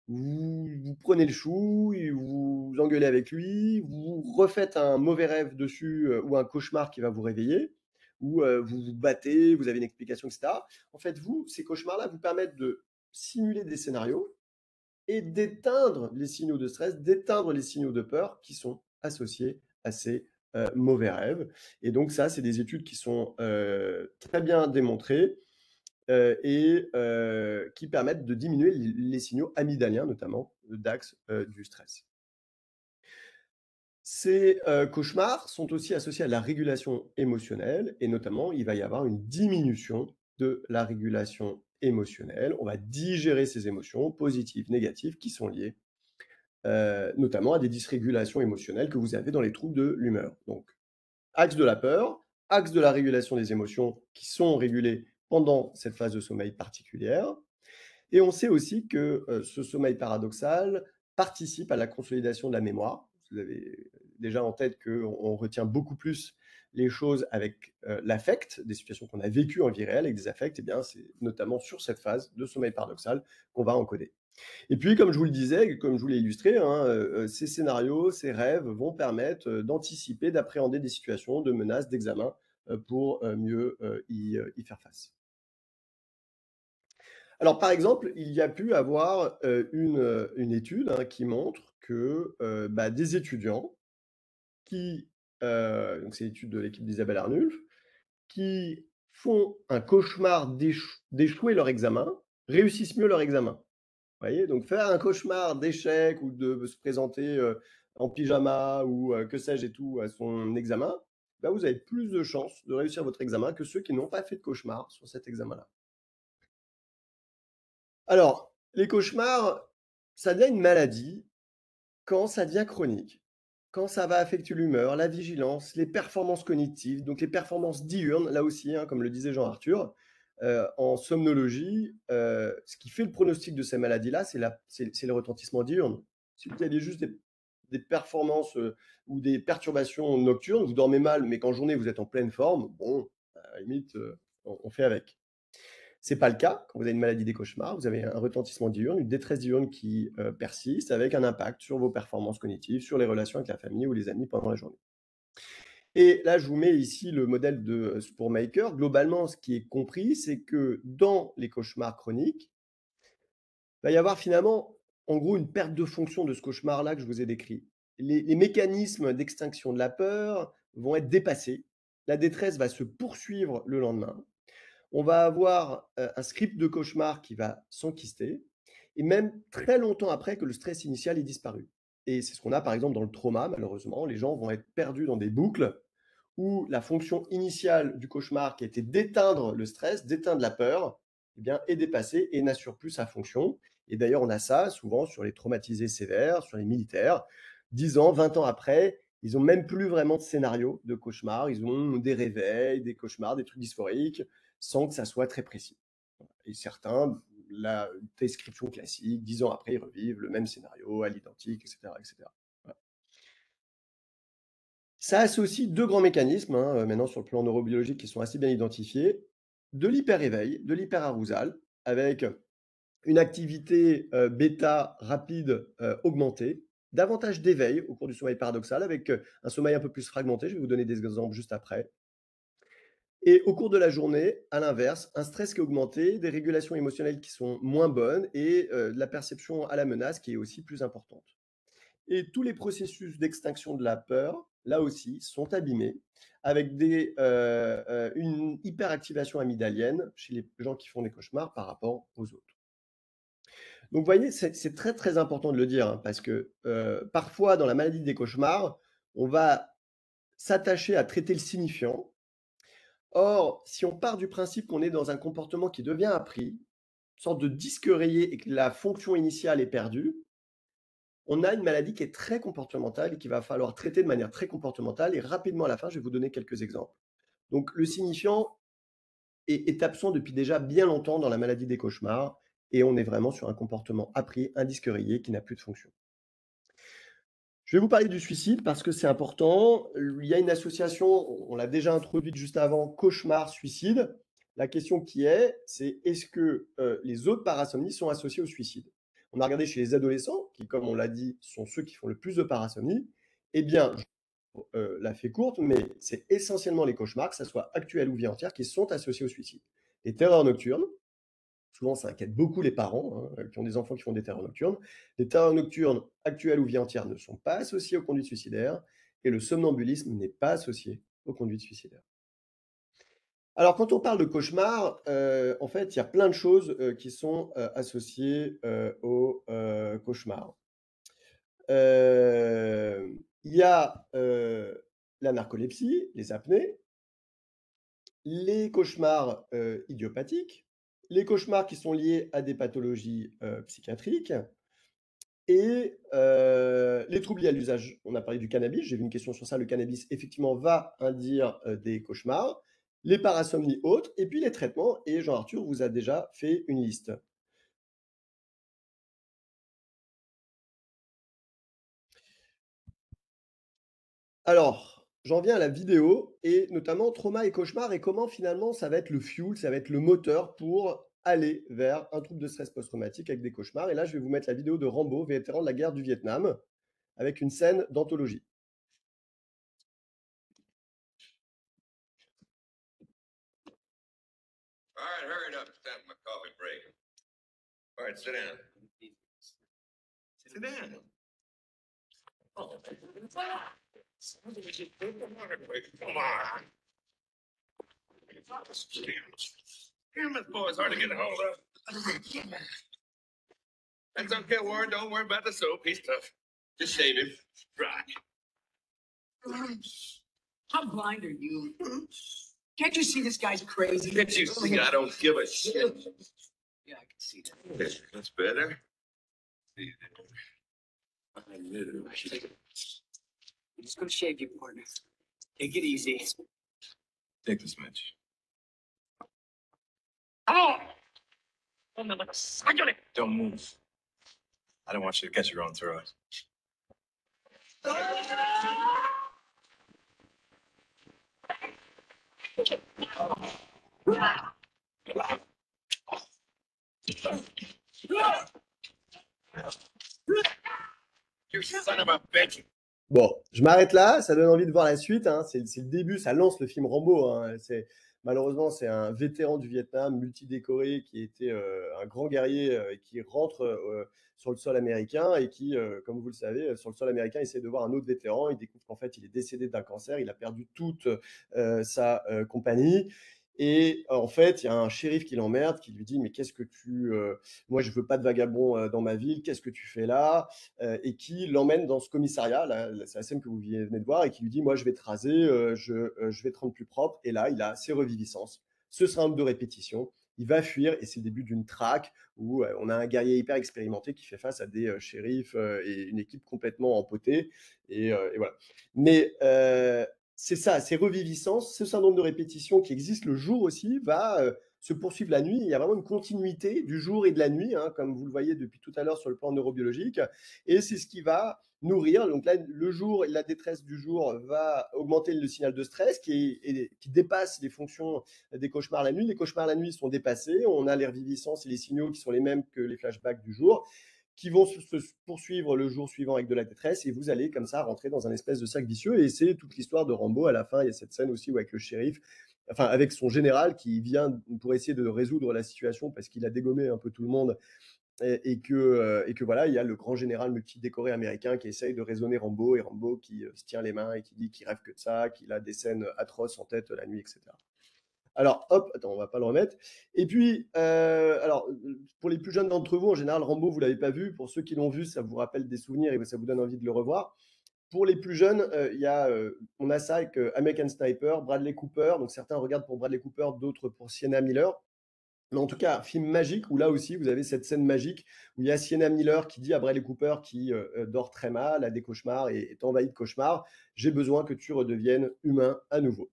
Vous prenez le chou, et vous engueulez avec lui, vous refaites un mauvais rêve dessus ou un cauchemar qui va vous réveiller, ou vous vous battez, vous avez une explication, etc. En fait, ces cauchemars-là vous permettent de simuler des scénarios et d'éteindre les signaux de stress, d'éteindre les signaux de peur qui sont associés à ces mauvais rêves. Et donc ça, c'est des études qui sont très bien démontrées et qui permettent de diminuer les signaux amygdaliens, notamment d'axe du stress. Ces cauchemars sont aussi associés à la régulation émotionnelle et notamment, il va y avoir une diminution de la régulation émotionnelle. On va digérer ces émotions positives, négatives qui sont liées notamment à des dysrégulations émotionnelles que vous avez dans les troubles de l'humeur. Donc, axe de la peur, axe de la régulation des émotions qui sont régulées pendant cette phase de sommeil particulière. Et on sait aussi que ce sommeil paradoxal participe à la consolidation de la mémoire. Vous avez déjà en tête qu'on retient beaucoup plus les choses avec l'affect, des situations qu'on a vécues en vie réelle avec des affects, et bien c'est notamment sur cette phase de sommeil paradoxal qu'on va encoder. Et puis, comme je vous le disais, comme je vous l'ai illustré, hein, ces scénarios, ces rêves vont permettre d'anticiper, d'appréhender des situations de menaces, d'examen pour mieux y faire face. Alors, par exemple, il y a pu avoir une étude qui montre que des étudiants qui, donc c'est l'étude de l'équipe d'Isabelle Arnulf, qui font un cauchemar d'échouer leur examen, réussissent mieux leur examen. Vous voyez? Donc faire un cauchemar d'échec ou de se présenter, en pyjama ou que sais-je et tout à son examen, bah, vous avez plus de chances de réussir votre examen que ceux qui n'ont pas fait de cauchemar sur cet examen-là. Alors, les cauchemars, ça devient une maladie quand ça devient chronique, quand ça va affecter l'humeur, la vigilance, les performances cognitives, donc les performances diurnes, là aussi, hein, comme le disait Jean-Arthur, en somnologie, ce qui fait le pronostic de ces maladies-là, c'est le retentissement diurne. Si vous aviez juste des performances ou des perturbations nocturnes, vous dormez mal, mais qu'en journée vous êtes en pleine forme, bon, à la limite, on fait avec. C'est pas le cas quand vous avez une maladie des cauchemars. Vous avez un retentissement diurne, une détresse diurne qui persiste avec un impact sur vos performances cognitives, sur les relations avec la famille ou les amis pendant la journée. Et là, je vous mets ici le modèle de Spoormaker. Globalement, ce qui est compris, c'est que dans les cauchemars chroniques, il va y avoir finalement, en gros, une perte de fonction de ce cauchemar-là que je vous ai décrit. Les mécanismes d'extinction de la peur vont être dépassés. La détresse va se poursuivre le lendemain. On va avoir un script de cauchemar qui va s'enquister, et même très longtemps après que le stress initial ait disparu. Et c'est ce qu'on a par exemple dans le trauma, malheureusement. Les gens vont être perdus dans des boucles où la fonction initiale du cauchemar, qui était d'éteindre le stress, d'éteindre la peur, eh bien, est dépassée et n'assure plus sa fonction. Et d'ailleurs, on a ça souvent sur les traumatisés sévères, sur les militaires. 10 ans, 20 ans après, ils n'ont même plus vraiment de scénario de cauchemar. Ils ont des réveils, des cauchemars, des trucs dysphoriques, sans que ça soit très précis. Et certains, la description classique, 10 ans après, ils revivent le même scénario à l'identique, etc., etc. Voilà. Ça associe deux grands mécanismes, hein, maintenant sur le plan neurobiologique, qui sont assez bien identifiés, de l'hyper-éveil, de l'hyper-arousal, avec une activité bêta rapide augmentée, davantage d'éveil au cours du sommeil paradoxal, avec un sommeil un peu plus fragmenté. Je vais vous donner des exemples juste après. Et au cours de la journée, à l'inverse, un stress qui est augmenté, des régulations émotionnelles qui sont moins bonnes et de la perception à la menace qui est aussi plus importante. Et tous les processus d'extinction de la peur, là aussi, sont abîmés avec une hyperactivation amygdalienne chez les gens qui font des cauchemars par rapport aux autres. Donc, vous voyez, c'est très, très important de le dire, hein, parce que parfois, dans la maladie des cauchemars, on va s'attacher à traiter le signifiant. Or, si on part du principe qu'on est dans un comportement qui devient appris, une sorte de disque rayé et que la fonction initiale est perdue, on a une maladie qui est très comportementale et qu'il va falloir traiter de manière très comportementale. Et rapidement à la fin, je vais vous donner quelques exemples. Donc, le signifiant est absent depuis déjà bien longtemps dans la maladie des cauchemars et on est vraiment sur un comportement appris, un disque rayé qui n'a plus de fonction. Je vais vous parler du suicide parce que c'est important. Il y a une association, on l'a déjà introduite juste avant, cauchemar-suicide. La question qui est, c'est est-ce que les autres parasomnies sont associées au suicide? On a regardé chez les adolescents, qui, comme on l'a dit, sont ceux qui font le plus de parasomnie. Eh bien, la fait courte, mais c'est essentiellement les cauchemars, que ce soit actuels ou vie entière, qui sont associés au suicide. Les terreurs nocturnes, souvent ça inquiète beaucoup les parents qui ont des enfants qui font des terreurs nocturnes. Les terreurs nocturnes actuelles ou vie entière ne sont pas associées aux conduites suicidaires et le somnambulisme n'est pas associé aux conduites suicidaires. Alors quand on parle de cauchemar, en fait il y a plein de choses qui sont associées au cauchemar. Il y a la narcolepsie, les apnées, les cauchemars idiopathiques, les cauchemars qui sont liés à des pathologies psychiatriques et les troubles liés à l'usage. On a parlé du cannabis, j'ai vu une question sur ça, le cannabis effectivement va induire des cauchemars, les parasomnies autres, et puis les traitements, et Jean-Arthur vous a déjà fait une liste. Alors, j'en viens à la vidéo, et notamment trauma et cauchemar, et comment finalement ça va être le fuel, ça va être le moteur pour aller vers un trouble de stress post-traumatique avec des cauchemars. Et là, je vais vous mettre la vidéo de Rambo, vétéran de la guerre du Vietnam, avec une scène d'anthologie. All right, hurry it up. It's time for my coffee break. All right, sit down. Sit down. Oh. Come on. Damn, this boy's hard to get a hold of. That's okay, Warren. Don't worry about the soap. He's tough. Just shave him. Dry. How blind are you? Can't you see this guy's crazy? Can't you see I don't give a shit? Yeah, I can see that. That's better. See there. I knew. I'm just gonna shave you, partner. Take it easy. Take this, Mitch. Oh! Don't move. I don't want you to catch your own throat. You son of a bitch. Bon, je m'arrête là, ça donne envie de voir la suite, hein. C'est le début, ça lance le film Rambo, hein. Malheureusement, c'est un vétéran du Vietnam, multidécoré, qui était un grand guerrier qui rentre sur le sol américain et qui, comme vous le savez, sur le sol américain, essaie de voir un autre vétéran. Il découvre qu'en fait, il est décédé d'un cancer, il a perdu toute sa compagnie. Et en fait, il y a un shérif qui l'emmerde, qui lui dit, mais qu'est-ce que moi je veux pas de vagabond dans ma ville, qu'est-ce que tu fais là? Et qui l'emmène dans ce commissariat, là, c'est la scène que vous venez de voir, et qui lui dit, moi je vais te raser, je vais te rendre plus propre. Et là, il a ses reviviscences, ce syndrome de répétition, il va fuir, et c'est le début d'une traque où on a un guerrier hyper expérimenté qui fait face à des shérifs et une équipe complètement empotée, et voilà. Mais c'est ça, ces reviviscences, ce syndrome de répétition qui existe le jour aussi, va se poursuivre la nuit. Il y a vraiment une continuité du jour et de la nuit, hein, comme vous le voyez depuis tout à l'heure sur le plan neurobiologique. Et c'est ce qui va nourrir. Donc là, le jour et la détresse du jour va augmenter le signal de stress qui dépasse les fonctions des cauchemars la nuit. Les cauchemars la nuit sont dépassés. On a les reviviscences et les signaux qui sont les mêmes que les flashbacks du jour, qui vont se poursuivre le jour suivant avec de la détresse, et vous allez comme ça rentrer dans un espèce de cercle vicieux. Et c'est toute l'histoire de Rambo. À la fin, il y a cette scène aussi où avec le shérif, enfin avec son général qui vient pour essayer de résoudre la situation parce qu'il a dégommé un peu tout le monde, et que voilà, il y a le grand général multidécoré américain qui essaye de raisonner Rambo, et Rambo qui se tient les mains et qui dit qu'il rêve que de ça, qu'il a des scènes atroces en tête la nuit, etc. Alors, hop, attends, on va pas le remettre. Et puis, alors, pour les plus jeunes d'entre vous, en général, Rambo, vous l'avez pas vu. Pour ceux qui l'ont vu, ça vous rappelle des souvenirs et ça vous donne envie de le revoir. Pour les plus jeunes, on a ça avec American Sniper, Bradley Cooper. Donc, certains regardent pour Bradley Cooper, d'autres pour Sienna Miller. Mais en tout cas, un film magique où là aussi, vous avez cette scène magique où il y a Sienna Miller qui dit à Bradley Cooper, qui dort très mal, a des cauchemars et est envahi de cauchemars, j'ai besoin que tu redeviennes humain à nouveau.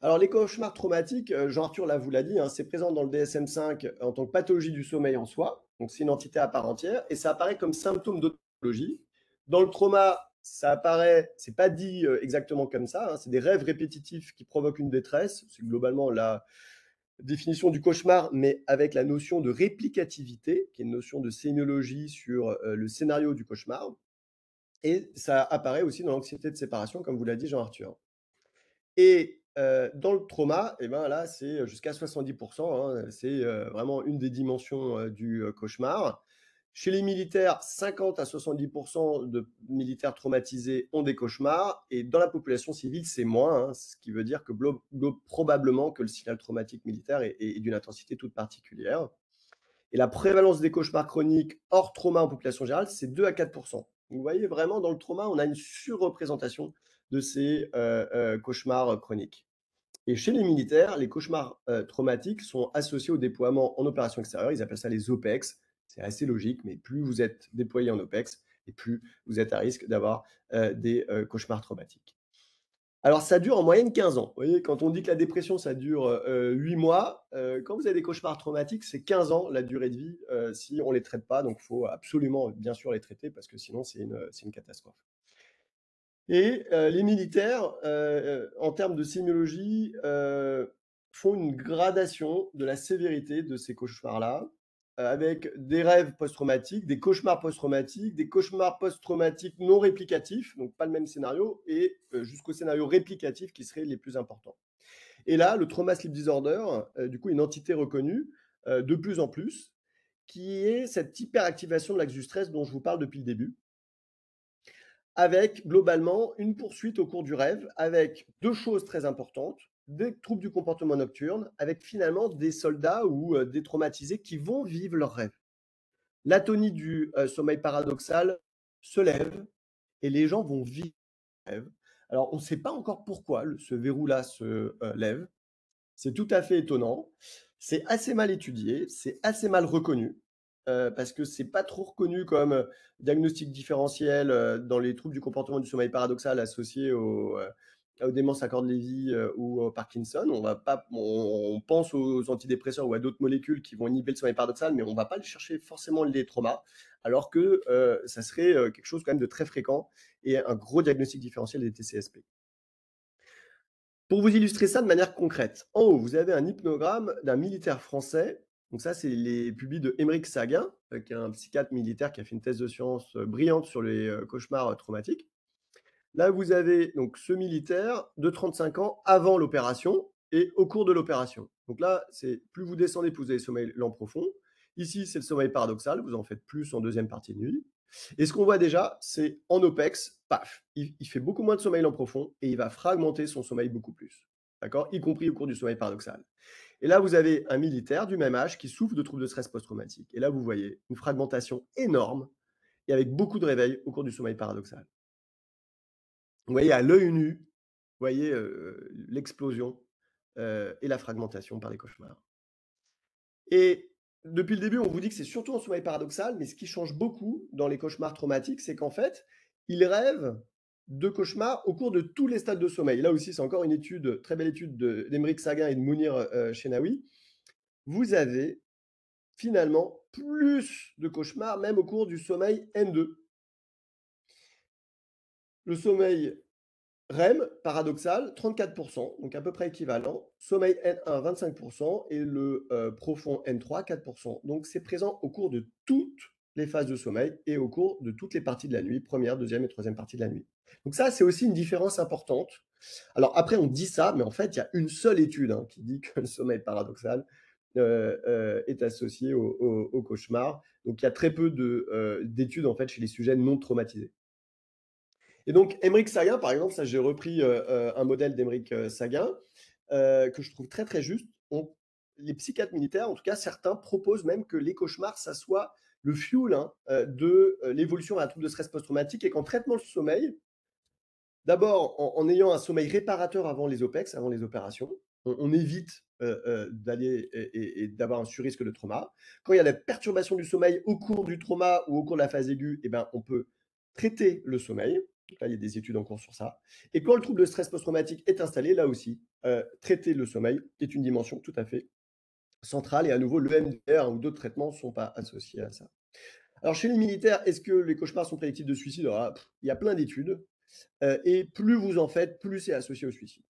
Alors, les cauchemars traumatiques, Jean-Arthur là vous l'a dit, hein, c'est présent dans le DSM-5 en tant que pathologie du sommeil en soi, donc c'est une entité à part entière, et ça apparaît comme symptôme d'autre pathologie. Dans le trauma, ça apparaît, c'est pas dit exactement comme ça, hein, c'est des rêves répétitifs qui provoquent une détresse, c'est globalement la définition du cauchemar, mais avec la notion de réplicativité, qui est une notion de sémiologie sur le scénario du cauchemar, et ça apparaît aussi dans l'anxiété de séparation, comme vous l'a dit Jean-Arthur. Et dans le trauma, eh ben là, c'est jusqu'à 70%, hein, c'est vraiment une des dimensions du cauchemar. Chez les militaires, 50 à 70% de militaires traumatisés ont des cauchemars, et dans la population civile, c'est moins, hein, ce qui veut dire que probablement que le signal traumatique militaire est d'une intensité toute particulière. Et la prévalence des cauchemars chroniques hors trauma en population générale, c'est 2 à 4%. Vous voyez, vraiment, dans le trauma, on a une surreprésentation de ces cauchemars chroniques. Et chez les militaires, les cauchemars traumatiques sont associés au déploiement en opération extérieure. Ils appellent ça les OPEX. C'est assez logique, mais plus vous êtes déployé en OPEX, et plus vous êtes à risque d'avoir des cauchemars traumatiques. Alors, ça dure en moyenne 15 ans. Vous voyez, quand on dit que la dépression, ça dure 8 mois, quand vous avez des cauchemars traumatiques, c'est 15 ans la durée de vie si on ne les traite pas. Donc, il faut absolument, bien sûr, les traiter parce que sinon, c'est une catastrophe. Et les militaires, en termes de sémiologie, font une gradation de la sévérité de ces cauchemars-là, avec des rêves post-traumatiques, des cauchemars post-traumatiques non réplicatifs, donc pas le même scénario, et jusqu'au scénario réplicatif qui serait les plus importants. Et là, le trauma sleep disorder, du coup, une entité reconnue de plus en plus, qui est cette hyperactivation de l'axe du stress dont je vous parle depuis le début, avec globalement une poursuite au cours du rêve, avec deux choses très importantes. des troubles du comportement nocturne avec finalement des soldats ou des traumatisés qui vont vivre leurs rêves. L'atonie du sommeil paradoxal se lève et les gens vont vivre leurs rêves. Alors, on ne sait pas encore pourquoi ce verrou-là se lève. C'est tout à fait étonnant. C'est assez mal étudié, c'est assez mal reconnu, parce que c'est pas trop reconnu comme diagnostic différentiel dans les troubles du comportement du sommeil paradoxal associés aux démences à cordes Lévy ou au Parkinson. On pense aux antidépresseurs ou à d'autres molécules qui vont inhiber le sommeil paradoxal, mais on va pas aller chercher forcément les traumas, alors que ça serait quelque chose quand même de très fréquent et un gros diagnostic différentiel des TCSP. Pour vous illustrer ça de manière concrète, en haut, vous avez un hypnogramme d'un militaire français. Donc ça, c'est les pubis de Émeric Saguin, qui est un psychiatre militaire qui a fait une thèse de science brillante sur les cauchemars traumatiques. Là, vous avez donc ce militaire de 35 ans avant l'opération et au cours de l'opération. Donc là, c'est plus vous descendez, plus vous avez sommeil lent profond. Ici, c'est le sommeil paradoxal, vous en faites plus en deuxième partie de nuit. Et ce qu'on voit déjà, c'est en OPEX, paf, il fait beaucoup moins de sommeil lent profond et il va fragmenter son sommeil beaucoup plus. D'accord? Y compris au cours du sommeil paradoxal. Et là, vous avez un militaire du même âge qui souffre de troubles de stress post-traumatique. Et là, vous voyez une fragmentation énorme et avec beaucoup de réveils au cours du sommeil paradoxal. Vous voyez à l'œil nu, vous voyez l'explosion et la fragmentation par les cauchemars. Et depuis le début, on vous dit que c'est surtout en sommeil paradoxal, mais ce qui change beaucoup dans les cauchemars traumatiques, c'est qu'en fait, ils rêvent de cauchemars au cours de tous les stades de sommeil. Là aussi, c'est encore une étude, très belle étude d'Émeric Saguin et de Mounir Chenaoui. Vous avez finalement plus de cauchemars, même au cours du sommeil N2. Le sommeil REM, paradoxal, 34%, donc à peu près équivalent. Sommeil N1, 25%, et le profond N3, 4%. Donc c'est présent au cours de toutes les phases de sommeil et au cours de toutes les parties de la nuit, première, deuxième et troisième partie de la nuit. Donc ça, c'est aussi une différence importante. Alors après, on dit ça, mais en fait, il y a une seule étude qui dit que le sommeil paradoxal est associé au cauchemar. Donc il y a très peu d'études en fait chez les sujets non traumatisés. Et donc, Émeric Saguin, par exemple, ça j'ai repris un modèle d'Émeric Saguin que je trouve très très juste. Les psychiatres militaires, en tout cas certains, proposent même que les cauchemars, ça soit le fuel de l'évolution à un trouble de stress post-traumatique et qu'en traitement du sommeil, d'abord en ayant un sommeil réparateur avant les OPEX, avant les opérations, on évite d'aller et d'avoir un surrisque de trauma. Quand il y a la perturbation du sommeil au cours du trauma ou au cours de la phase aiguë, eh ben, on peut traiter le sommeil. Donc là, il y a des études en cours sur ça. Et quand le trouble de stress post-traumatique est installé, là aussi, traiter le sommeil est une dimension tout à fait centrale. Et à nouveau, le MDR ou d'autres traitements ne sont pas associés à ça. Alors, chez les militaires, est-ce que les cauchemars sont prédictifs de suicide? Alors, il y a plein d'études. Et plus vous en faites, plus c'est associé au suicide.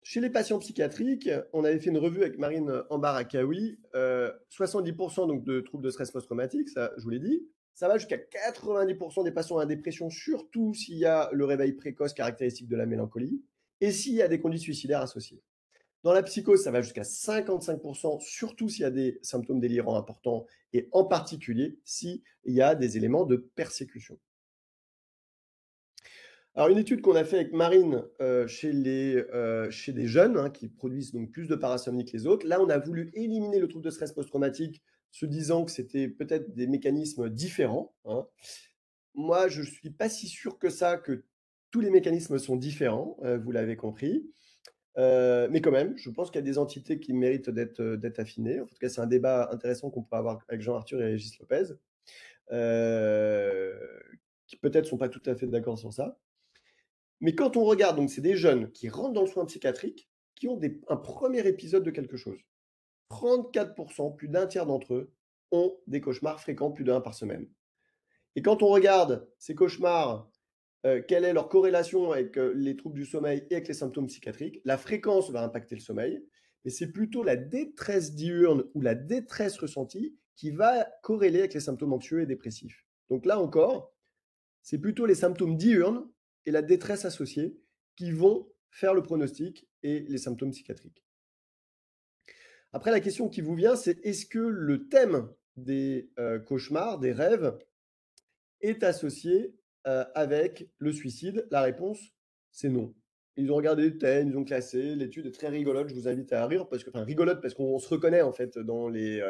Chez les patients psychiatriques, on avait fait une revue avec Marine Ambarakawi, 70% donc de troubles de stress post-traumatique, ça je vous l'ai dit. Ça va jusqu'à 90% des patients à dépression, surtout s'il y a le réveil précoce caractéristique de la mélancolie et s'il y a des conduites suicidaires associées. Dans la psychose, ça va jusqu'à 55%, surtout s'il y a des symptômes délirants importants et en particulier s'il y a des éléments de persécution. Alors, une étude qu'on a fait avec Marine chez des jeunes qui produisent donc plus de parasomnie que les autres. Là, on a voulu éliminer le trouble de stress post-traumatique, se disant que c'était peut-être des mécanismes différents. Moi, je ne suis pas si sûr que ça, que tous les mécanismes sont différents, vous l'avez compris. Mais quand même, je pense qu'il y a des entités qui méritent d'être affinées. En tout cas, c'est un débat intéressant qu'on pourrait avoir avec Jean-Arthur et Régis Lopez, qui peut-être ne sont pas tout à fait d'accord sur ça. Mais quand on regarde, donc c'est des jeunes qui rentrent dans le soin psychiatrique, qui ont un premier épisode de quelque chose. 34%, plus d'un tiers d'entre eux, ont des cauchemars fréquents, plus d'un par semaine. Et quand on regarde ces cauchemars, quelle est leur corrélation avec les troubles du sommeil et avec les symptômes psychiatriques, la fréquence va impacter le sommeil, mais c'est plutôt la détresse diurne ou la détresse ressentie qui va corréler avec les symptômes anxieux et dépressifs. Donc là encore, c'est plutôt les symptômes diurnes et la détresse associée qui vont faire le pronostic et les symptômes psychiatriques. Après, la question qui vous vient, c'est est-ce que le thème des cauchemars, des rêves, est associé avec le suicide? La réponse, c'est non. Ils ont regardé le thème, ils ont classé. L'étude est très rigolote. Je vous invite à rire rigolote parce qu'on se reconnaît en fait dans les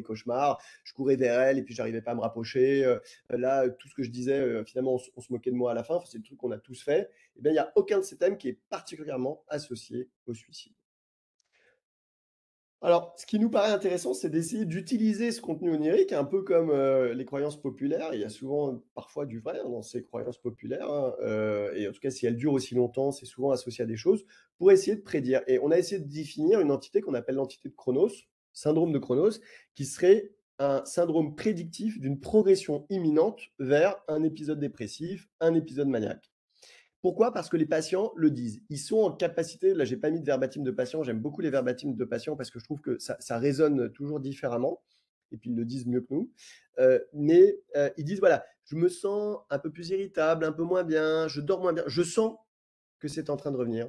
cauchemars. Je courais vers elle et puis j'arrivais pas à me rapprocher. Là, tout ce que je disais, finalement, on se moquait de moi à la fin. Enfin, c'est le truc qu'on a tous fait. Eh bien, il n'y a aucun de ces thèmes qui est particulièrement associé au suicide. Alors, ce qui nous paraît intéressant, c'est d'essayer d'utiliser ce contenu onirique, un peu comme les croyances populaires. Il y a souvent, parfois, du vrai dans ces croyances populaires, hein, et en tout cas, si elles durent aussi longtemps, c'est souvent associé à des choses, pour essayer de prédire. Et on a essayé de définir une entité qu'on appelle l'entité de Chronos, syndrome de Chronos, qui serait un syndrome prédictif d'une progression imminente vers un épisode dépressif, un épisode maniaque. Pourquoi? Parce que les patients le disent. Ils sont en capacité, là j'ai pas mis de verbatim de patients, j'aime beaucoup les verbatim de patients parce que je trouve que ça résonne toujours différemment, et puis ils le disent mieux que nous. Mais ils disent, voilà, je me sens un peu plus irritable, un peu moins bien, je dors moins bien, je sens que c'est en train de revenir,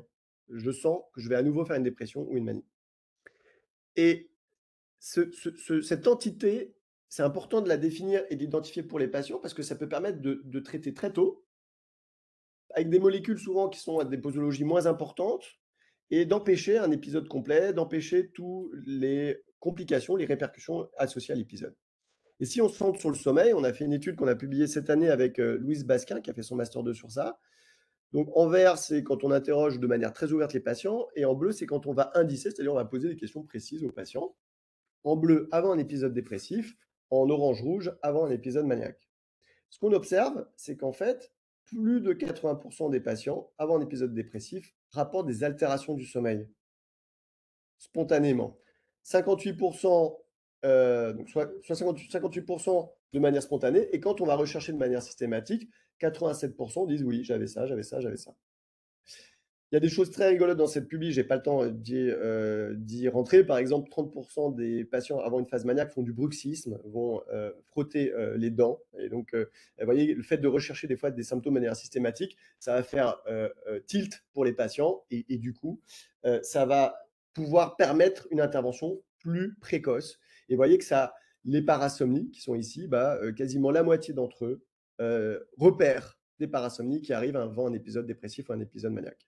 je sens que je vais à nouveau faire une dépression ou une manie. Et cette entité, c'est important de la définir et d'identifier pour les patients parce que ça peut permettre de traiter très tôt, avec des molécules souvent qui sont à des posologies moins importantes, et d'empêcher un épisode complet, d'empêcher toutes les complications, les répercussions associées à l'épisode. Et si on se centre sur le sommeil, on a fait une étude qu'on a publiée cette année avec Louise Basquin, qui a fait son Master 2 sur ça. Donc en vert, c'est quand on interroge de manière très ouverte les patients, et en bleu, c'est quand on va indicer, c'est-à-dire on va poser des questions précises aux patients. En bleu, avant un épisode dépressif, en orange-rouge, avant un épisode maniaque. Ce qu'on observe, c'est qu'en fait, plus de 80% des patients, avant un épisode dépressif, rapportent des altérations du sommeil, spontanément. 58%, donc soit 58% de manière spontanée, et quand on va rechercher de manière systématique, 87% disent oui, j'avais ça, j'avais ça, j'avais ça. Il y a des choses très rigolotes dans cette publi, j'ai pas le temps d'y rentrer. Par exemple, 30% des patients avant une phase maniaque font du bruxisme, vont frotter les dents. Et donc, vous voyez, le fait de rechercher des fois des symptômes de manière systématique, ça va faire tilt pour les patients et du coup, ça va pouvoir permettre une intervention plus précoce. Et vous voyez que les parasomnies qui sont ici, quasiment la moitié d'entre eux repèrent des parasomnies qui arrivent avant un épisode dépressif ou un épisode maniaque.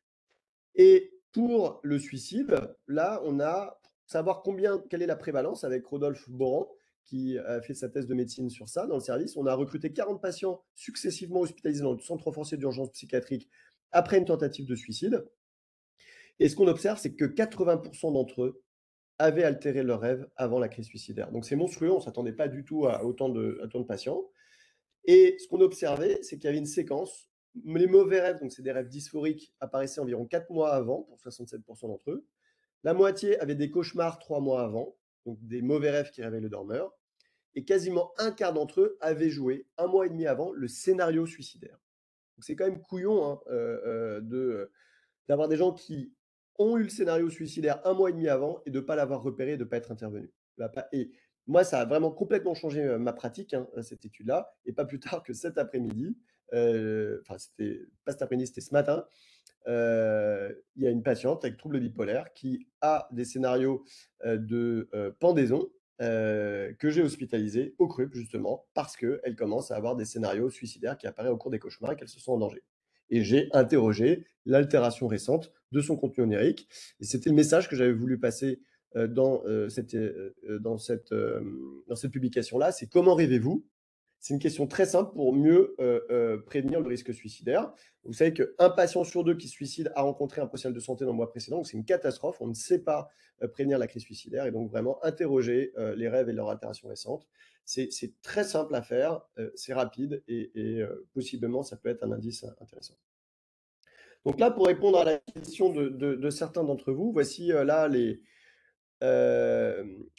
Et pour le suicide, là, on a savoir quelle est la prévalence avec Rodolphe Boran, qui a fait sa thèse de médecine sur ça dans le service. On a recruté 40 patients successivement hospitalisés dans le centre français d'urgence psychiatrique après une tentative de suicide. Et ce qu'on observe, c'est que 80% d'entre eux avaient altéré leur rêve avant la crise suicidaire. Donc c'est monstrueux, on ne s'attendait pas du tout à autant de patients. Et ce qu'on observait, c'est qu'il y avait une séquence. Les mauvais rêves, donc c'est des rêves dysphoriques, apparaissaient environ 4 mois avant, pour 67% d'entre eux. La moitié avait des cauchemars 3 mois avant, donc des mauvais rêves qui réveillent le dormeur. Et quasiment un quart d'entre eux avaient joué 1 mois et demi avant le scénario suicidaire. Donc c'est quand même couillon hein, d'avoir des gens qui ont eu le scénario suicidaire 1 mois et demi avant et de ne pas l'avoir repéré et de ne pas être intervenu. Et moi, ça a vraiment complètement changé ma pratique, hein, cette étude-là. Et pas plus tard que cet après-midi, enfin, c'était pas cet après-midi, c'était ce matin, il y a une patiente avec trouble bipolaire qui a des scénarios de pendaison que j'ai hospitalisé au CRUP, justement, parce qu'elle commence à avoir des scénarios suicidaires qui apparaissent au cours des cauchemars et qu'elle se sent en danger. Et j'ai interrogé l'altération récente de son contenu onirique. Et c'était le message que j'avais voulu passer dans cette publication-là. C'est comment rêvez-vous? C'est une question très simple pour mieux prévenir le risque suicidaire. Vous savez qu'un patient sur deux qui se suicide a rencontré un professionnel de santé dans le mois précédent, donc c'est une catastrophe. On ne sait pas prévenir la crise suicidaire et donc vraiment interroger les rêves et leurs altérations récentes. C'est très simple à faire, c'est rapide et possiblement ça peut être un indice intéressant. Donc là, pour répondre à la question de certains d'entre vous, voici là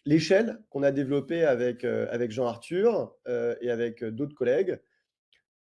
l'échelle qu'on a développée avec Jean-Arthur et avec d'autres collègues,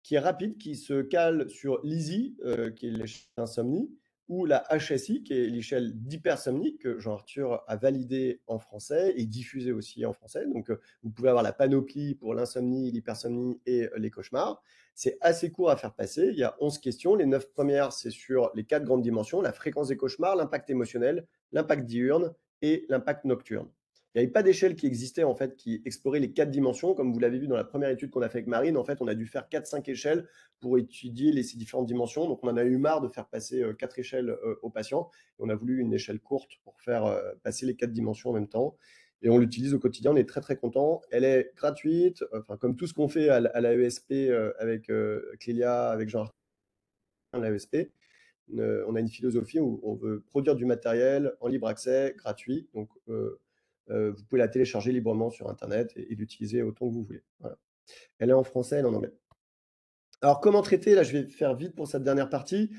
qui est rapide, qui se cale sur l'EASY, qui est l'échelle d'insomnie, ou la HSI, qui est l'échelle d'hypersomnie, que Jean-Arthur a validée en français et diffusée aussi en français. Donc, vous pouvez avoir la panoplie pour l'insomnie, l'hypersomnie et les cauchemars. C'est assez court à faire passer. Il y a 11 questions. Les 9 premières, c'est sur les 4 grandes dimensions, la fréquence des cauchemars, l'impact émotionnel, l'impact diurne et l'impact nocturne. Il n'y avait pas d'échelle qui existait, en fait, qui explorait les 4 dimensions. Comme vous l'avez vu dans la première étude qu'on a fait avec Marine, en fait, on a dû faire 4-5 échelles pour étudier ces différentes dimensions. Donc, on en a eu marre de faire passer 4 échelles aux patients. Et on a voulu une échelle courte pour faire passer les 4 dimensions en même temps. Et on l'utilise au quotidien, on est très très content. Elle est gratuite, enfin, comme tout ce qu'on fait à l'AESP avec Clélia, avec Jean à l'AESP. On a une philosophie où on veut produire du matériel en libre accès, gratuit. Donc, vous pouvez la télécharger librement sur Internet et l'utiliser autant que vous voulez. Voilà. Elle est en français, elle est en anglais. Alors, comment traiter? Là, je vais faire vite pour cette dernière partie.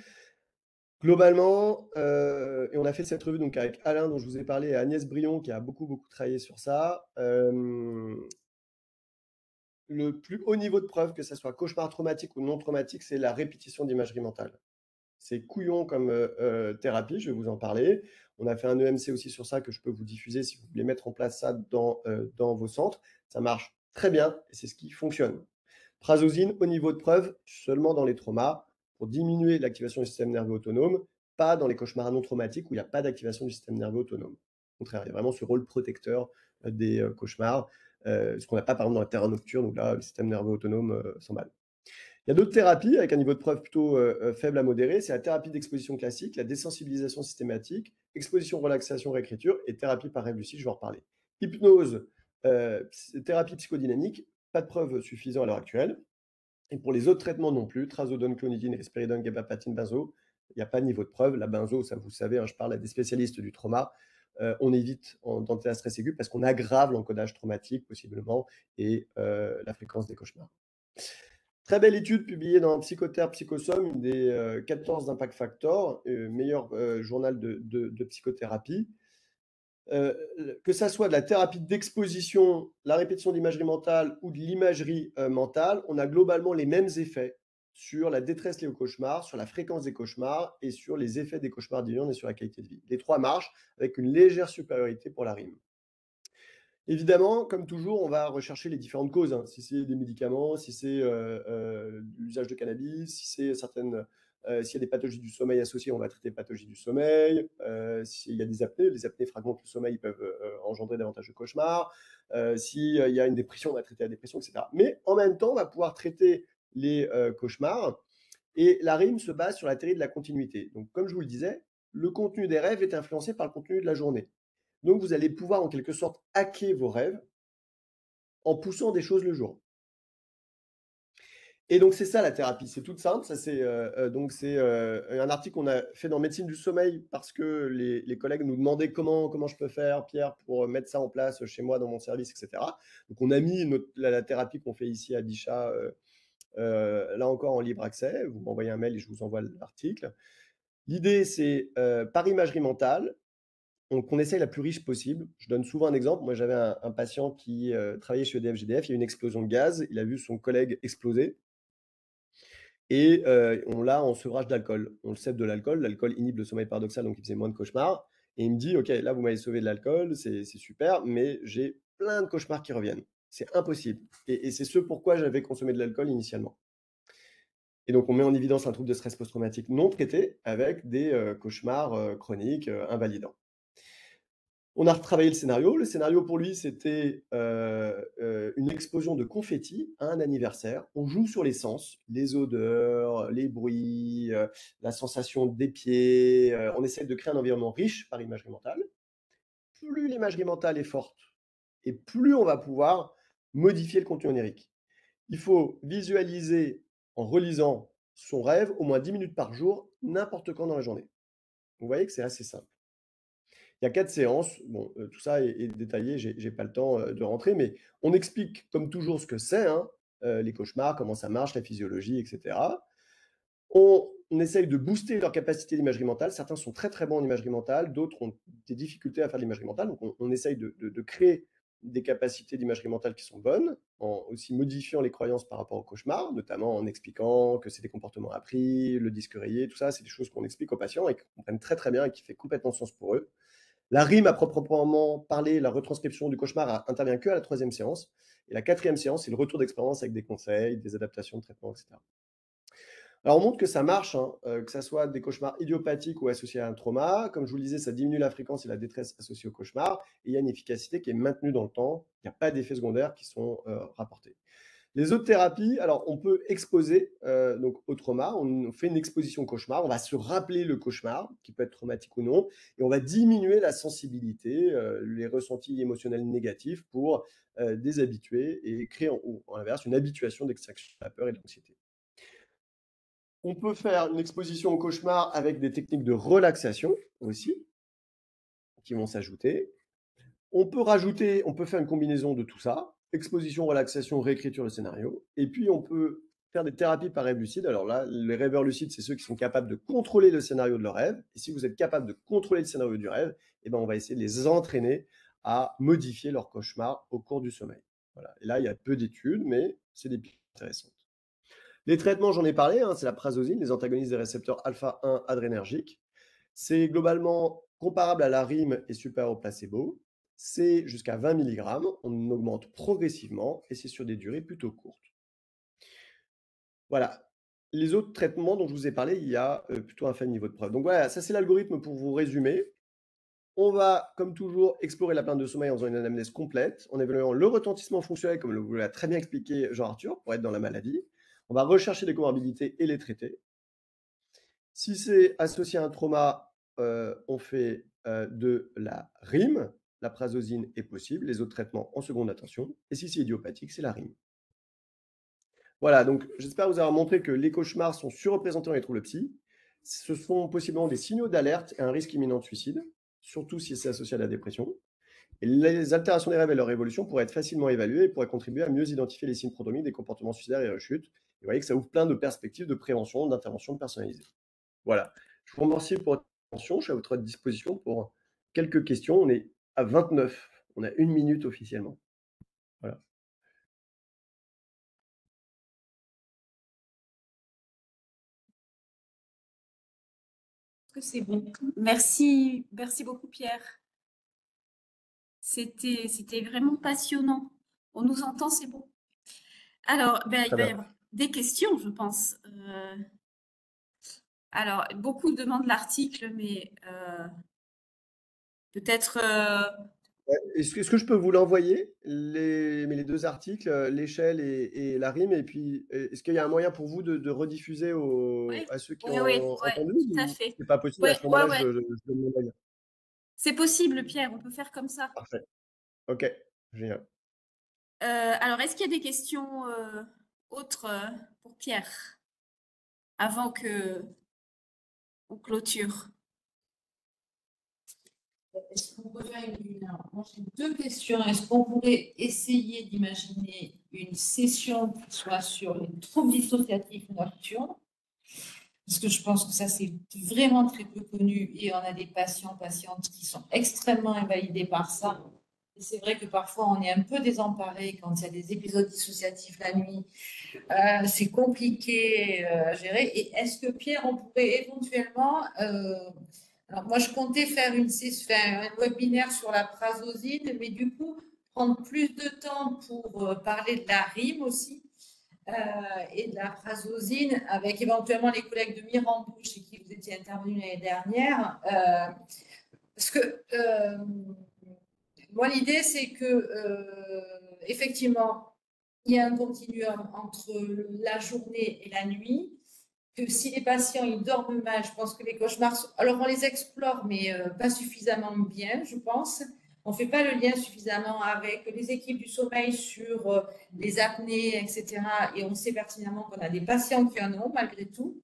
Globalement, et on a fait cette revue donc avec Alain, dont je vous ai parlé, et Agnès Brion, qui a beaucoup travaillé sur ça. Le plus haut niveau de preuve, que ce soit cauchemar traumatique ou non traumatique, c'est la répétition d'imagerie mentale. C'est couillon comme thérapie, je vais vous en parler. On a fait un EMC aussi sur ça que je peux vous diffuser si vous voulez mettre en place ça dans vos centres. Ça marche très bien et c'est ce qui fonctionne. Prazosin, au niveau de preuve, seulement dans les traumas, pour diminuer l'activation du système nerveux autonome, pas dans les cauchemars non traumatiques où il n'y a pas d'activation du système nerveux autonome. Au contraire, il y a vraiment ce rôle protecteur des cauchemars, ce qu'on n'a pas par exemple dans la terreur nocturne où là, le système nerveux autonome s'emballe. Il y a d'autres thérapies avec un niveau de preuve plutôt faible à modéré. C'est la thérapie d'exposition classique, la désensibilisation systématique, exposition, relaxation, réécriture et thérapie par rêve lucide, je vais en reparler. Hypnose, thérapie psychodynamique, pas de preuves suffisantes à l'heure actuelle. Et pour les autres traitements non plus, trazodone, clonidine, risperidone, gabapatine, benzo, il n'y a pas de niveau de preuve. La benzo, ça vous savez, hein, je parle à des spécialistes du trauma. On évite dans le stress aigu parce qu'on aggrave l'encodage traumatique possiblement et la fréquence des cauchemars. Très belle étude publiée dans Psychotherapie Psychosome, une des 14 d'Impact Factor, meilleur journal de psychothérapie. Que ça soit de la thérapie d'exposition, la répétition d'imagerie mentale ou de l'imagerie mentale, on a globalement les mêmes effets sur la détresse liée au cauchemar, sur la fréquence des cauchemars et sur les effets des cauchemars diurnes et sur la qualité de vie. Les trois marchent avec une légère supériorité pour la rime. Évidemment, comme toujours, on va rechercher les différentes causes. Hein. Si c'est des médicaments, si c'est l'usage de cannabis, si c'est certaines, s'il y a des pathologies du sommeil associées, on va traiter les pathologies du sommeil. S'il y a des apnées fragmentent le sommeil, ils peuvent engendrer davantage de cauchemars. S'il y a une dépression, on va traiter la dépression, etc. Mais en même temps, on va pouvoir traiter les cauchemars. Et la rime se base sur la théorie de la continuité. Donc, comme je vous le disais, le contenu des rêves est influencé par le contenu de la journée. Donc, vous allez pouvoir en quelque sorte hacker vos rêves en poussant des choses le jour. Et donc, c'est ça la thérapie. C'est tout simple. Ça, c'est un article qu'on a fait dans Médecine du sommeil parce que les collègues nous demandaient comment je peux faire, Pierre, pour mettre ça en place chez moi, dans mon service, etc. Donc, on a mis la thérapie qu'on fait ici à Bichat, là encore en libre accès. Vous m'envoyez un mail et je vous envoie l'article. L'idée, c'est par imagerie mentale, qu'on essaye la plus riche possible. Je donne souvent un exemple. Moi, j'avais un patient qui travaillait chez EDF-GDF. Il y a eu une explosion de gaz. Il a vu son collègue exploser. Et on l'a en sevrage d'alcool. On le sève de l'alcool. L'alcool inhibe le sommeil paradoxal, donc il faisait moins de cauchemars. Et il me dit, OK, là, vous m'avez sauvé de l'alcool, c'est super, mais j'ai plein de cauchemars qui reviennent. C'est impossible. Et c'est ce pourquoi j'avais consommé de l'alcool initialement. Et donc, on met en évidence un trouble de stress post-traumatique non traité avec des cauchemars chroniques invalidants. On a retravaillé le scénario. Le scénario pour lui, c'était une explosion de confettis à un anniversaire. On joue sur les sens, les odeurs, les bruits, la sensation des pieds. On essaie de créer un environnement riche par imagerie mentale. Plus l'imagerie mentale est forte et plus on va pouvoir modifier le contenu onirique. Il faut visualiser en relisant son rêve au moins 10 minutes par jour, n'importe quand dans la journée. Vous voyez que c'est assez simple. Il y a 4 séances. Bon, tout ça est détaillé, j'ai pas le temps de rentrer, mais on explique comme toujours ce que c'est, hein, les cauchemars, comment ça marche, la physiologie, etc. On essaye de booster leur capacité d'imagerie mentale. Certains sont très très bons en imagerie mentale, d'autres ont des difficultés à faire de l'imagerie mentale. Donc on essaye de créer des capacités d'imagerie mentale qui sont bonnes, en aussi modifiant les croyances par rapport au cauchemar, notamment en expliquant que c'est des comportements appris, le disque rayé, tout ça, c'est des choses qu'on explique aux patients et qu'ils comprennent très très bien et qui fait complètement sens pour eux. La rime à proprement parler, la retranscription du cauchemar intervient que à la 3e séance. Et la 4e séance, c'est le retour d'expérience avec des conseils, des adaptations de traitement, etc. Alors, on montre que ça marche, hein, que ça soit des cauchemars idiopathiques ou associés à un trauma. Comme je vous le disais, ça diminue la fréquence et la détresse associée au cauchemar. Et il y a une efficacité qui est maintenue dans le temps. Il n'y a pas d'effets secondaires qui sont rapportés. Les autres thérapies, alors on peut exposer donc au trauma, on fait une exposition au cauchemar, on va se rappeler le cauchemar, qui peut être traumatique ou non, et on va diminuer la sensibilité, les ressentis émotionnels négatifs pour déshabituer et créer en l'inverse une habituation d'extraction de la peur et de l'anxiété. On peut faire une exposition au cauchemar avec des techniques de relaxation aussi, qui vont s'ajouter. On peut faire une combinaison de tout ça, exposition, relaxation, réécriture de scénario, et puis on peut faire des thérapies par rêve lucide. Alors là, les rêveurs lucides, c'est ceux qui sont capables de contrôler le scénario de leur rêve, et si vous êtes capable de contrôler le scénario du rêve, eh ben on va essayer de les entraîner à modifier leur cauchemar au cours du sommeil. Voilà. Et là, il y a peu d'études, mais c'est des pistes intéressantes. Les traitements, j'en ai parlé, hein, c'est la prazosine, les antagonistes des récepteurs alpha-1 adrénergiques. C'est globalement comparable à la rime et supérieur au placebo. C'est jusqu'à 20 mg, on augmente progressivement et c'est sur des durées plutôt courtes. Voilà. Les autres traitements dont je vous ai parlé, il y a plutôt un faible niveau de preuve. Donc voilà, ça c'est l'algorithme pour vous résumer. On va, comme toujours, explorer la plainte de sommeil en faisant une anamnèse complète, en évaluant le retentissement fonctionnel, comme vous l'a très bien expliqué Jean-Arthur, pour être dans la maladie. On va rechercher des comorbidités et les traiter. Si c'est associé à un trauma, on fait de la rime. La prazosine est possible, les autres traitements en seconde attention. Et si c'est idiopathique, c'est la rime. Voilà, donc j'espère vous avoir montré que les cauchemars sont surreprésentés dans les troubles psy. Ce sont possiblement des signaux d'alerte et un risque imminent de suicide, surtout si c'est associé à la dépression. Et les altérations des rêves et leur évolution pourraient être facilement évaluées et pourraient contribuer à mieux identifier les signes prodromiques des comportements suicidaires et rechutes. Et vous voyez que ça ouvre plein de perspectives de prévention, d'intervention personnalisée. Voilà. Je vous remercie pour votre attention. Je suis à votre disposition pour quelques questions. On est à 29. On a 1 minute officiellement. Voilà. Que c'est bon. Merci beaucoup Pierre. C'était vraiment passionnant. On nous entend, c'est bon. Alors, il va y avoir des questions, je pense. Alors, beaucoup demandent l'article, mais peut-être. Est-ce que je peux vous l'envoyer, les deux articles, l'échelle et la rime, et puis est-ce qu'il y a un moyen pour vous de rediffuser à ceux qui ont entendu, tout à fait. c'est pas possible, à ce moment-là, je donne mon avis. C'est possible, Pierre, on peut faire comme ça. Parfait. Ok, génial. Alors, est-ce qu'il y a des questions autres pour Pierre avant que on clôture? Est-ce qu'on peut faire moi, j'ai deux questions. Est-ce qu'on pourrait essayer d'imaginer une session qui soit sur les troubles dissociatifs nocturnes? Parce que je pense que ça, c'est vraiment très peu connu et on a des patientes qui sont extrêmement invalidés par ça. Et c'est vrai que parfois, on est un peu désemparé quand il y a des épisodes dissociatifs la nuit. C'est compliqué à gérer. Et est-ce que, Pierre, on pourrait éventuellement... alors, moi, je comptais faire un webinaire sur la prazosine, mais du coup, prendre plus de temps pour parler de la rime aussi et de la prazosine, avec éventuellement les collègues de Mirandou, chez qui vous étiez intervenu l'année dernière. Parce que moi, l'idée, c'est que effectivement, il y a un continuum entre la journée et la nuit. Que si les patients ils dorment mal, je pense que les cauchemars, alors on les explore, mais pas suffisamment bien, je pense. On ne fait pas le lien suffisamment avec les équipes du sommeil sur les apnées, etc. Et on sait pertinemment qu'on a des patients qui en ont malgré tout.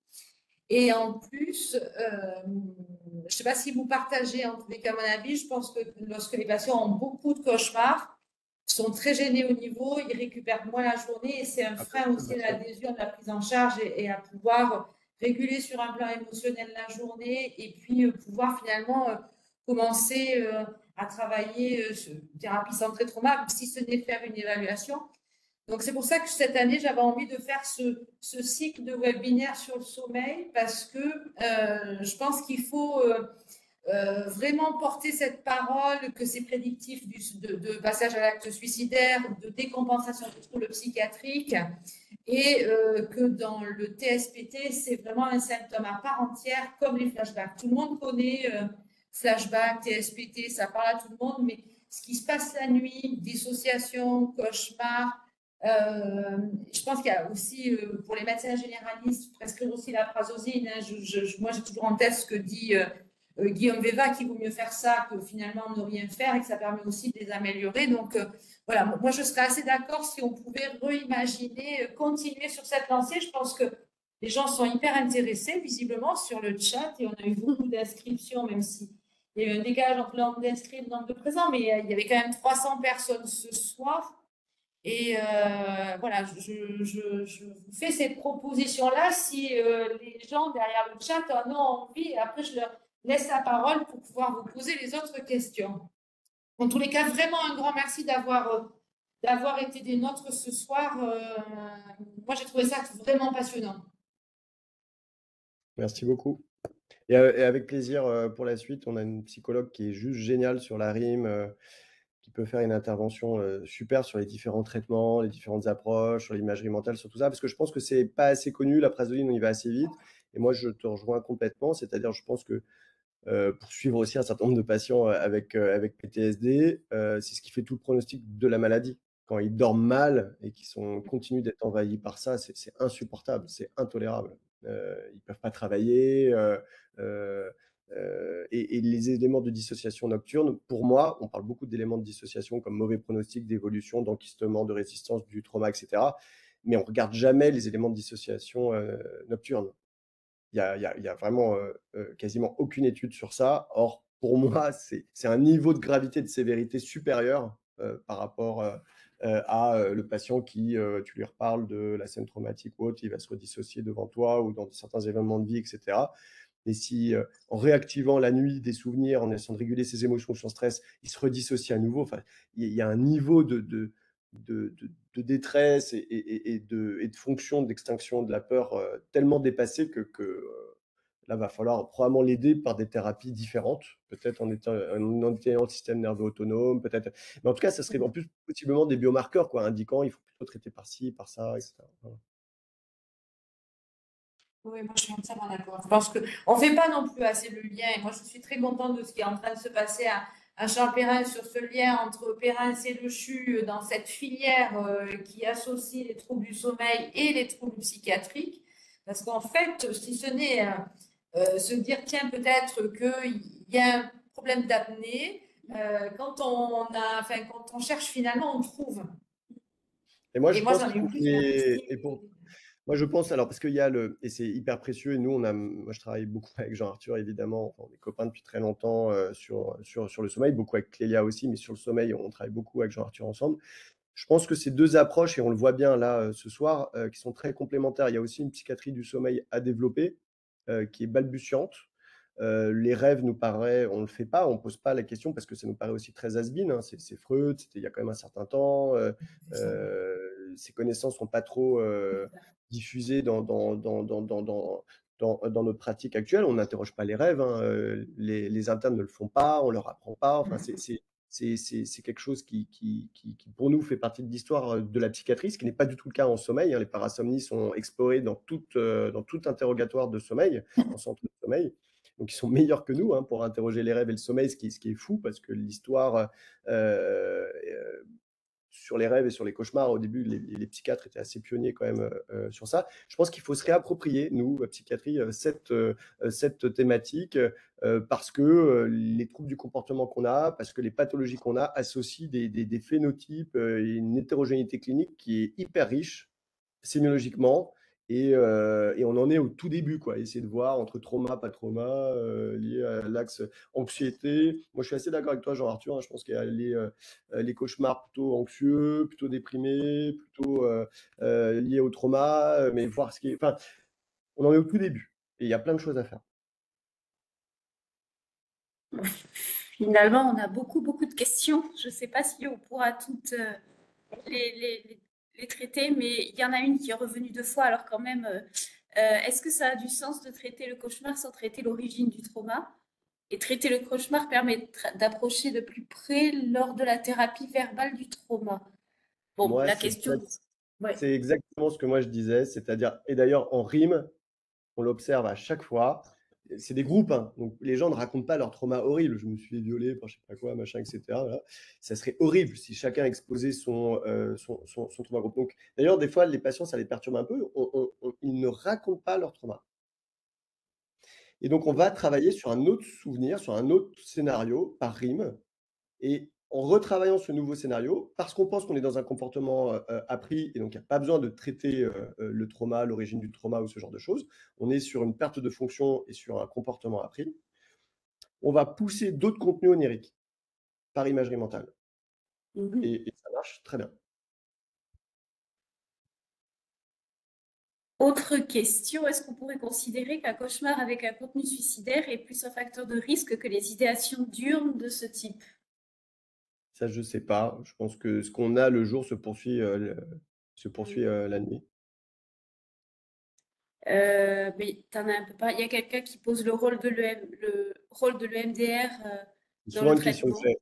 Et en plus, je ne sais pas si vous partagez, en tous les cas, mon avis, je pense que lorsque les patients ont beaucoup de cauchemars, sont très gênés au niveau, ils récupèrent moins la journée et c'est un frein aussi à l'adhésion de la prise en charge et à pouvoir réguler sur un plan émotionnel la journée et puis pouvoir finalement commencer à travailler sur thérapie centrée trauma, si ce n'est faire une évaluation. Donc, c'est pour ça que cette année, j'avais envie de faire ce cycle de webinaire sur le sommeil parce que je pense qu'il faut vraiment porter cette parole que c'est prédictif de passage à l'acte suicidaire, de décompensation de troubles psychiatriques, et que dans le TSPT, c'est vraiment un symptôme à part entière, comme les flashbacks. Tout le monde connaît flashback, TSPT, ça parle à tout le monde, mais ce qui se passe la nuit, dissociation, cauchemar, je pense qu'il y a aussi, pour les médecins généralistes, prescrire aussi la prazosine. Hein. Moi, j'ai toujours en tête ce que dit Guillaume Veva, qu'il vaut mieux faire ça que finalement ne rien faire et que ça permet aussi de les améliorer. Donc, voilà, moi, je serais assez d'accord si on pouvait réimaginer, continuer sur cette lancée. Je pense que les gens sont hyper intéressés, visiblement, sur le chat et on a eu beaucoup d'inscriptions, même si il y a eu un décalage entre le nombre d'inscrits et le nombre de présents, mais il y avait quand même 300 personnes ce soir. Et voilà, je vous fais ces propositions-là si les gens derrière le chat en ont envie. Et après, je leur laisse la parole pour pouvoir vous poser les autres questions. En tous les cas, vraiment un grand merci d'avoir été des nôtres ce soir. Moi, j'ai trouvé ça vraiment passionnant. Merci beaucoup. Et avec plaisir pour la suite, on a une psychologue qui est juste géniale sur la rime, qui peut faire une intervention super sur les différents traitements, les différentes approches, sur l'imagerie mentale, sur tout ça, parce que je pense que c'est pas assez connu, la prazoline, on y va assez vite. Et moi, je te rejoins complètement, c'est-à-dire, je pense que pour suivre aussi un certain nombre de patients avec PTSD, c'est ce qui fait tout le pronostic de la maladie. Quand ils dorment mal et qu'ils continuent d'être envahis par ça, c'est insupportable, c'est intolérable. Ils peuvent pas travailler. Et les éléments de dissociation nocturne, pour moi, on parle beaucoup d'éléments de dissociation comme mauvais pronostic, d'évolution, d'enquistement, de résistance, du trauma, etc. Mais on ne regarde jamais les éléments de dissociation nocturne. Il y a vraiment quasiment aucune étude sur ça. Or, pour moi, c'est un niveau de gravité, de sévérité supérieur par rapport à le patient qui, tu lui reparles de la scène traumatique ou autre, il va se redissocier devant toi ou dans certains événements de vie, etc. Et si, en réactivant la nuit des souvenirs, en essayant de réguler ses émotions, son stress, il se redissocie à nouveau, enfin, il y a un niveau de détresse et de fonction d'extinction de la peur tellement dépassé que là, va falloir probablement l'aider par des thérapies différentes, peut-être en étant le système nerveux autonome, peut-être. Mais en tout cas, ça serait en plus possiblement des biomarqueurs, quoi, indiquant il faut plutôt traiter par ci, par ça, etc. Voilà. Oui, moi je suis entièrement d'accord. Je pense qu'on ne fait pas non plus assez le lien. Et moi, je suis très contente de ce qui est en train de se passer à Charles Perrin sur ce lien entre Perrin et le CHU dans cette filière qui associe les troubles du sommeil et les troubles psychiatriques. Parce qu'en fait, si ce n'est se dire, tiens, peut-être qu'il y a un problème d'apnée, quand on cherche finalement, on trouve. Et moi, Et je moi, pense j'en ai qu'il eu faut plusieurs. moi, je pense, alors, parce qu'il y a et c'est hyper précieux, et nous, moi, je travaille beaucoup avec Jean-Arthur, évidemment, on est copains depuis très longtemps sur le sommeil, beaucoup avec Clélia aussi, mais sur le sommeil, on travaille beaucoup avec Jean-Arthur ensemble. Je pense que ces deux approches, et on le voit bien là ce soir, qui sont très complémentaires. Il y a aussi une psychiatrie du sommeil à développer, qui est balbutiante. Les rêves nous paraît, on ne le fait pas, on ne pose pas la question parce que ça nous paraît aussi très has-been, hein. C'est Freud, c'était il y a quand même un certain temps. Ces connaissances ne sont pas trop diffusées dans notre pratique actuelle. On n'interroge pas les rêves, hein. Les internes ne le font pas, on ne leur apprend pas. Enfin, c'est quelque chose qui, pour nous, fait partie de l'histoire de la psychiatrie, ce qui n'est pas du tout le cas en sommeil, hein. Les parasomnies sont explorées dans tout interrogatoire de sommeil, en centre de sommeil. Donc, ils sont meilleurs que nous hein, pour interroger les rêves et le sommeil, ce qui est fou, parce que l'histoire sur les rêves et sur les cauchemars, au début, les psychiatres étaient assez pionniers quand même sur ça. Je pense qu'il faut se réapproprier, nous, la psychiatrie, cette thématique, parce que les troubles du comportement qu'on a, parce que les pathologies qu'on a associent des phénotypes et une hétérogénéité clinique qui est hyper riche sémiologiquement. Et on en est au tout début, quoi. Essayer de voir entre trauma, pas trauma, lié à l'axe anxiété. Moi, je suis assez d'accord avec toi, Jean-Arthur, hein. Je pense qu'il y a les cauchemars plutôt anxieux, plutôt déprimés, plutôt liés au trauma, mais voir ce qui est. Enfin, on en est au tout début. Et il y a plein de choses à faire. Finalement, on a beaucoup de questions. Je ne sais pas si on pourra toutes les traiter, mais il y en a une qui est revenue 2 fois, alors quand même, est-ce que ça a du sens de traiter le cauchemar sans traiter l'origine du trauma? Et traiter le cauchemar permet d'approcher de plus près lors de la thérapie verbale du trauma. Bon, Moi, la question. Ouais. c'est exactement ce que moi je disais, c'est-à-dire, et d'ailleurs en rime, on l'observe à chaque fois. C'est des groupes, hein, donc les gens ne racontent pas leur trauma horrible. Je me suis fait violer par je sais pas quoi, machin, etc. Voilà. Ça serait horrible si chacun exposait son trauma groupe. Donc, d'ailleurs, des fois, les patients, ça les perturbe un peu. Ils ne racontent pas leur trauma. Et donc, on va travailler sur un autre souvenir, sur un autre scénario par rime. Et en retravaillant ce nouveau scénario, parce qu'on pense qu'on est dans un comportement appris, et donc il n'y a pas besoin de traiter le trauma, l'origine du trauma ou ce genre de choses, on est sur une perte de fonction et sur un comportement appris, on va pousser d'autres contenus oniriques par imagerie mentale. Et ça marche très bien. Autre question, est-ce qu'on pourrait considérer qu'un cauchemar avec un contenu suicidaire est plus un facteur de risque que les idéations diurnes de ce type? Ça, je ne sais pas. Je pense que ce qu'on a le jour se poursuit la nuit. Mais t'en as un peu pas. Il y a quelqu'un qui pose le rôle de l'EMDR C'est dans souvent le une question que traitement. j'ai.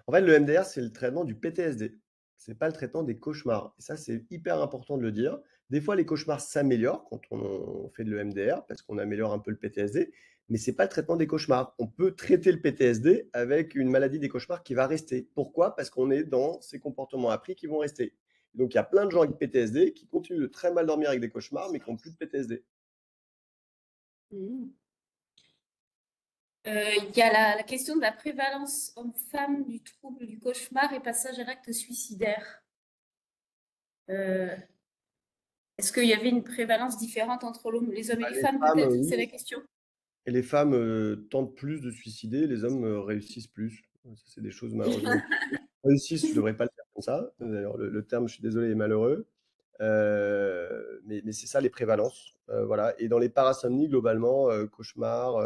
En fait, le MDR, c'est le traitement du PTSD. C'est pas le traitement des cauchemars. Et ça, c'est hyper important de le dire. Des fois, les cauchemars s'améliorent quand on fait de l'EMDR parce qu'on améliore un peu le PTSD, mais c'est pas le traitement des cauchemars. On peut traiter le PTSD avec une maladie des cauchemars qui va rester. Pourquoi? Parce qu'on est dans ces comportements appris qui vont rester. Donc, il y a plein de gens avec PTSD qui continuent de très mal dormir avec des cauchemars, mais qui n'ont plus de PTSD. Il y a la question de la prévalence homme-femme du trouble du cauchemar et passage à l'acte suicidaire. Est-ce qu'il y avait une prévalence différente entre les hommes et les Les femmes, femmes, peut-être? oui. C'est la question. Et les femmes tentent plus de se suicider, les hommes réussissent plus. Ça, c'est des choses malheureusement. Réussissent, je ne devrais pas le dire comme ça. D'ailleurs, le terme, je suis désolé, est malheureux. Mais c'est ça les prévalences. Voilà. Et dans les parasomnies, globalement, cauchemars,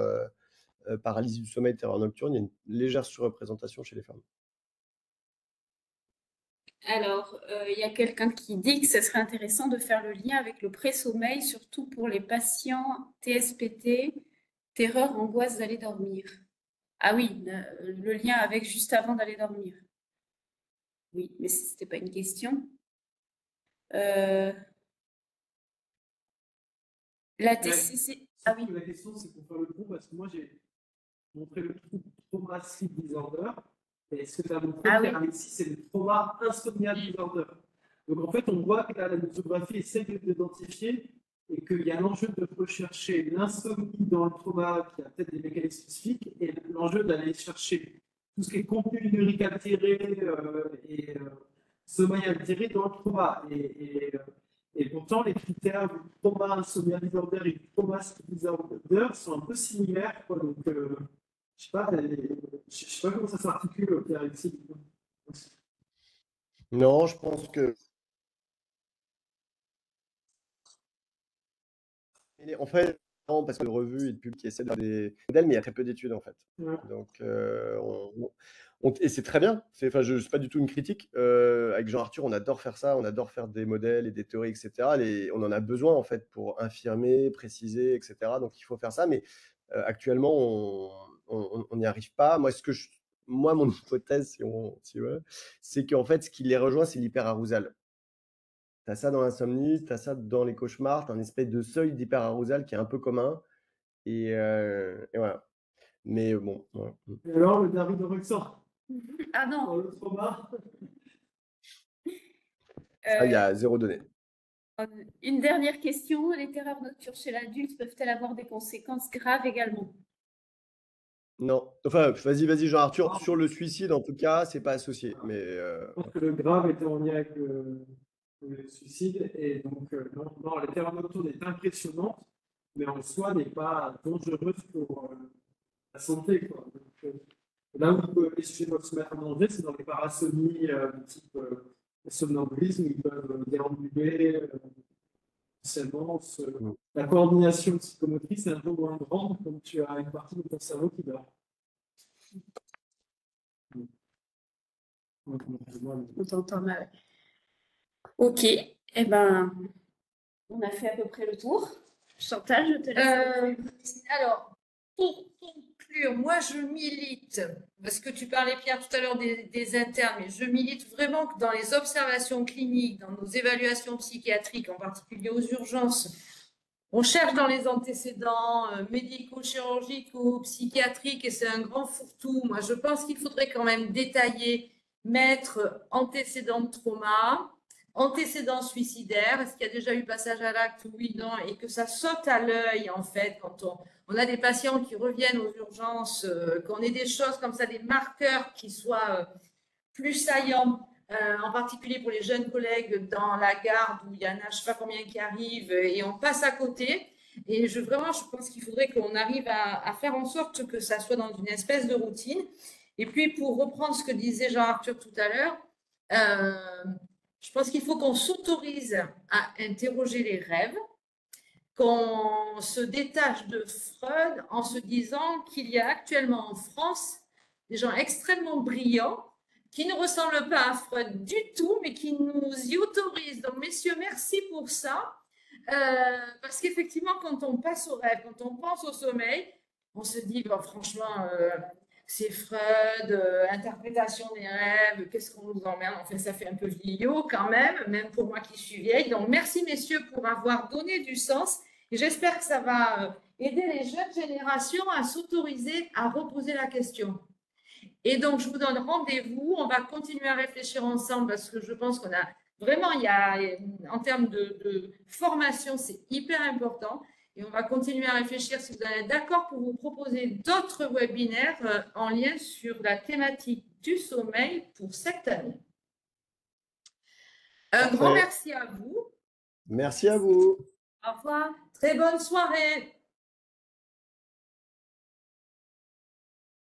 paralysie du sommeil, terreur nocturne, il y a une légère surreprésentation chez les femmes. Alors, il y a quelqu'un qui dit que ce serait intéressant de faire le lien avec le pré-sommeil, surtout pour les patients TSPT, terreur, angoisse d'aller dormir. Ah oui, le lien avec juste avant d'aller dormir. Oui, mais ce n'était pas une question. La TCC. Ah oui. La question, c'est pour faire le groupe, parce que moi, j'ai montré le trauma sleep disorder. Et ce que tu as montré, Alexis, c'est le trauma insomnia disorder. Donc, en fait, on voit que là, la notographie essaie d'identifier et qu'il y a l'enjeu de rechercher l'insomnie dans le trauma qui a peut-être des mécanismes spécifiques et l'enjeu d'aller chercher tout ce qui est contenu numérique altéré et sommeil altéré dans le trauma. Et pourtant, les critères du trauma insomnia disorder et du trauma sleep disorder sont un peu similaires, quoi. Donc, je sais pas comment ça s'articule, Pierre, ici. Non, je pense que. En fait, non, parce que les revues et de pubs qui essaient de faire des modèles, mais il y a très peu d'études en fait. Ouais. Donc, et c'est très bien. Enfin, je sais pas du tout une critique. Avec Jean-Arthur, on adore faire ça, on adore faire des modèles et des théories, etc. On en a besoin en fait pour infirmer, préciser, etc. Donc, il faut faire ça, mais actuellement, on n'y arrive pas. Moi, mon hypothèse, c'est qu'en fait, ce qui les rejoint, c'est l'hyperarousal. Tu as ça dans l'insomnie, tu as ça dans les cauchemars, tu as une espèce de seuil d'hyperarousal qui est un peu commun. Et voilà. Mais bon. Voilà. Et alors, le David de Roxor Ah non. dans le trauma. Ça, il y a zéro donnée. Une dernière question. Les terreurs nocturnes chez l'adulte peuvent-elles avoir des conséquences graves également? Non. Enfin, vas-y, Jean-Arthur. Sur le suicide, en tout cas, c'est pas associé. Mais Je pense que le grave était en lien avec le suicide. Et donc, non, la terreur nocturne est impressionnante, mais en soi n'est pas dangereuse pour la santé, quoi. Donc, là où les sujets doivent se mettre en danger, c'est dans les parasomnies type somnambulisme, ils peuvent déambuler. Essentiellement, la coordination psychomotrice est un peu moins grande quand tu as une partie de ton cerveau qui dort. On t'entend mal. Ok, eh ben, on a fait à peu près le tour. Chantal, je te laisse. Alors, pour conclure, conclure, moi je milite, parce que tu parlais Pierre tout à l'heure des internes, mais je milite vraiment que dans les observations cliniques, dans nos évaluations psychiatriques, en particulier aux urgences, on cherche dans les antécédents médicaux, chirurgicaux, psychiatriques, et c'est un grand fourre-tout. Moi je pense qu'il faudrait quand même détailler, mettre antécédents de trauma, antécédents suicidaires, est-ce qu'il y a déjà eu passage à l'acte, oui, non, et que ça saute à l'œil en fait quand on a des patients qui reviennent aux urgences, qu'on ait des choses comme ça, des marqueurs qui soient plus saillants, en particulier pour les jeunes collègues dans la garde où il y en a je ne sais pas combien qui arrivent et on passe à côté. Et vraiment, je pense qu'il faudrait qu'on arrive à faire en sorte que ça soit dans une espèce de routine. Et puis, pour reprendre ce que disait Jean-Arthur tout à l'heure, je pense qu'il faut qu'on s'autorise à interroger les rêves, qu'on se détache de Freud en se disant qu'il y a actuellement en France des gens extrêmement brillants qui ne ressemblent pas à Freud du tout, mais qui nous y autorisent. Donc, messieurs, merci pour ça. Parce qu'effectivement, quand on passe au rêve, quand on pense au sommeil, on se dit, bon, franchement, c'est Freud, interprétation des rêves, qu'est-ce qu'on nous emmerde? Enfin, ça fait un peu vieillot quand même pour moi qui suis vieille. Donc, merci messieurs pour avoir donné du sens. Et j'espère que ça va aider les jeunes générations à s'autoriser à reposer la question. Et donc, je vous donne rendez-vous. On va continuer à réfléchir ensemble parce que je pense qu'on a vraiment, en termes de formation, c'est hyper important. Et on va continuer à réfléchir, si vous êtes d'accord, pour vous proposer d'autres webinaires en lien sur la thématique du sommeil pour cette année. Un grand merci à vous. Merci à vous. Au revoir. Très bonne soirée.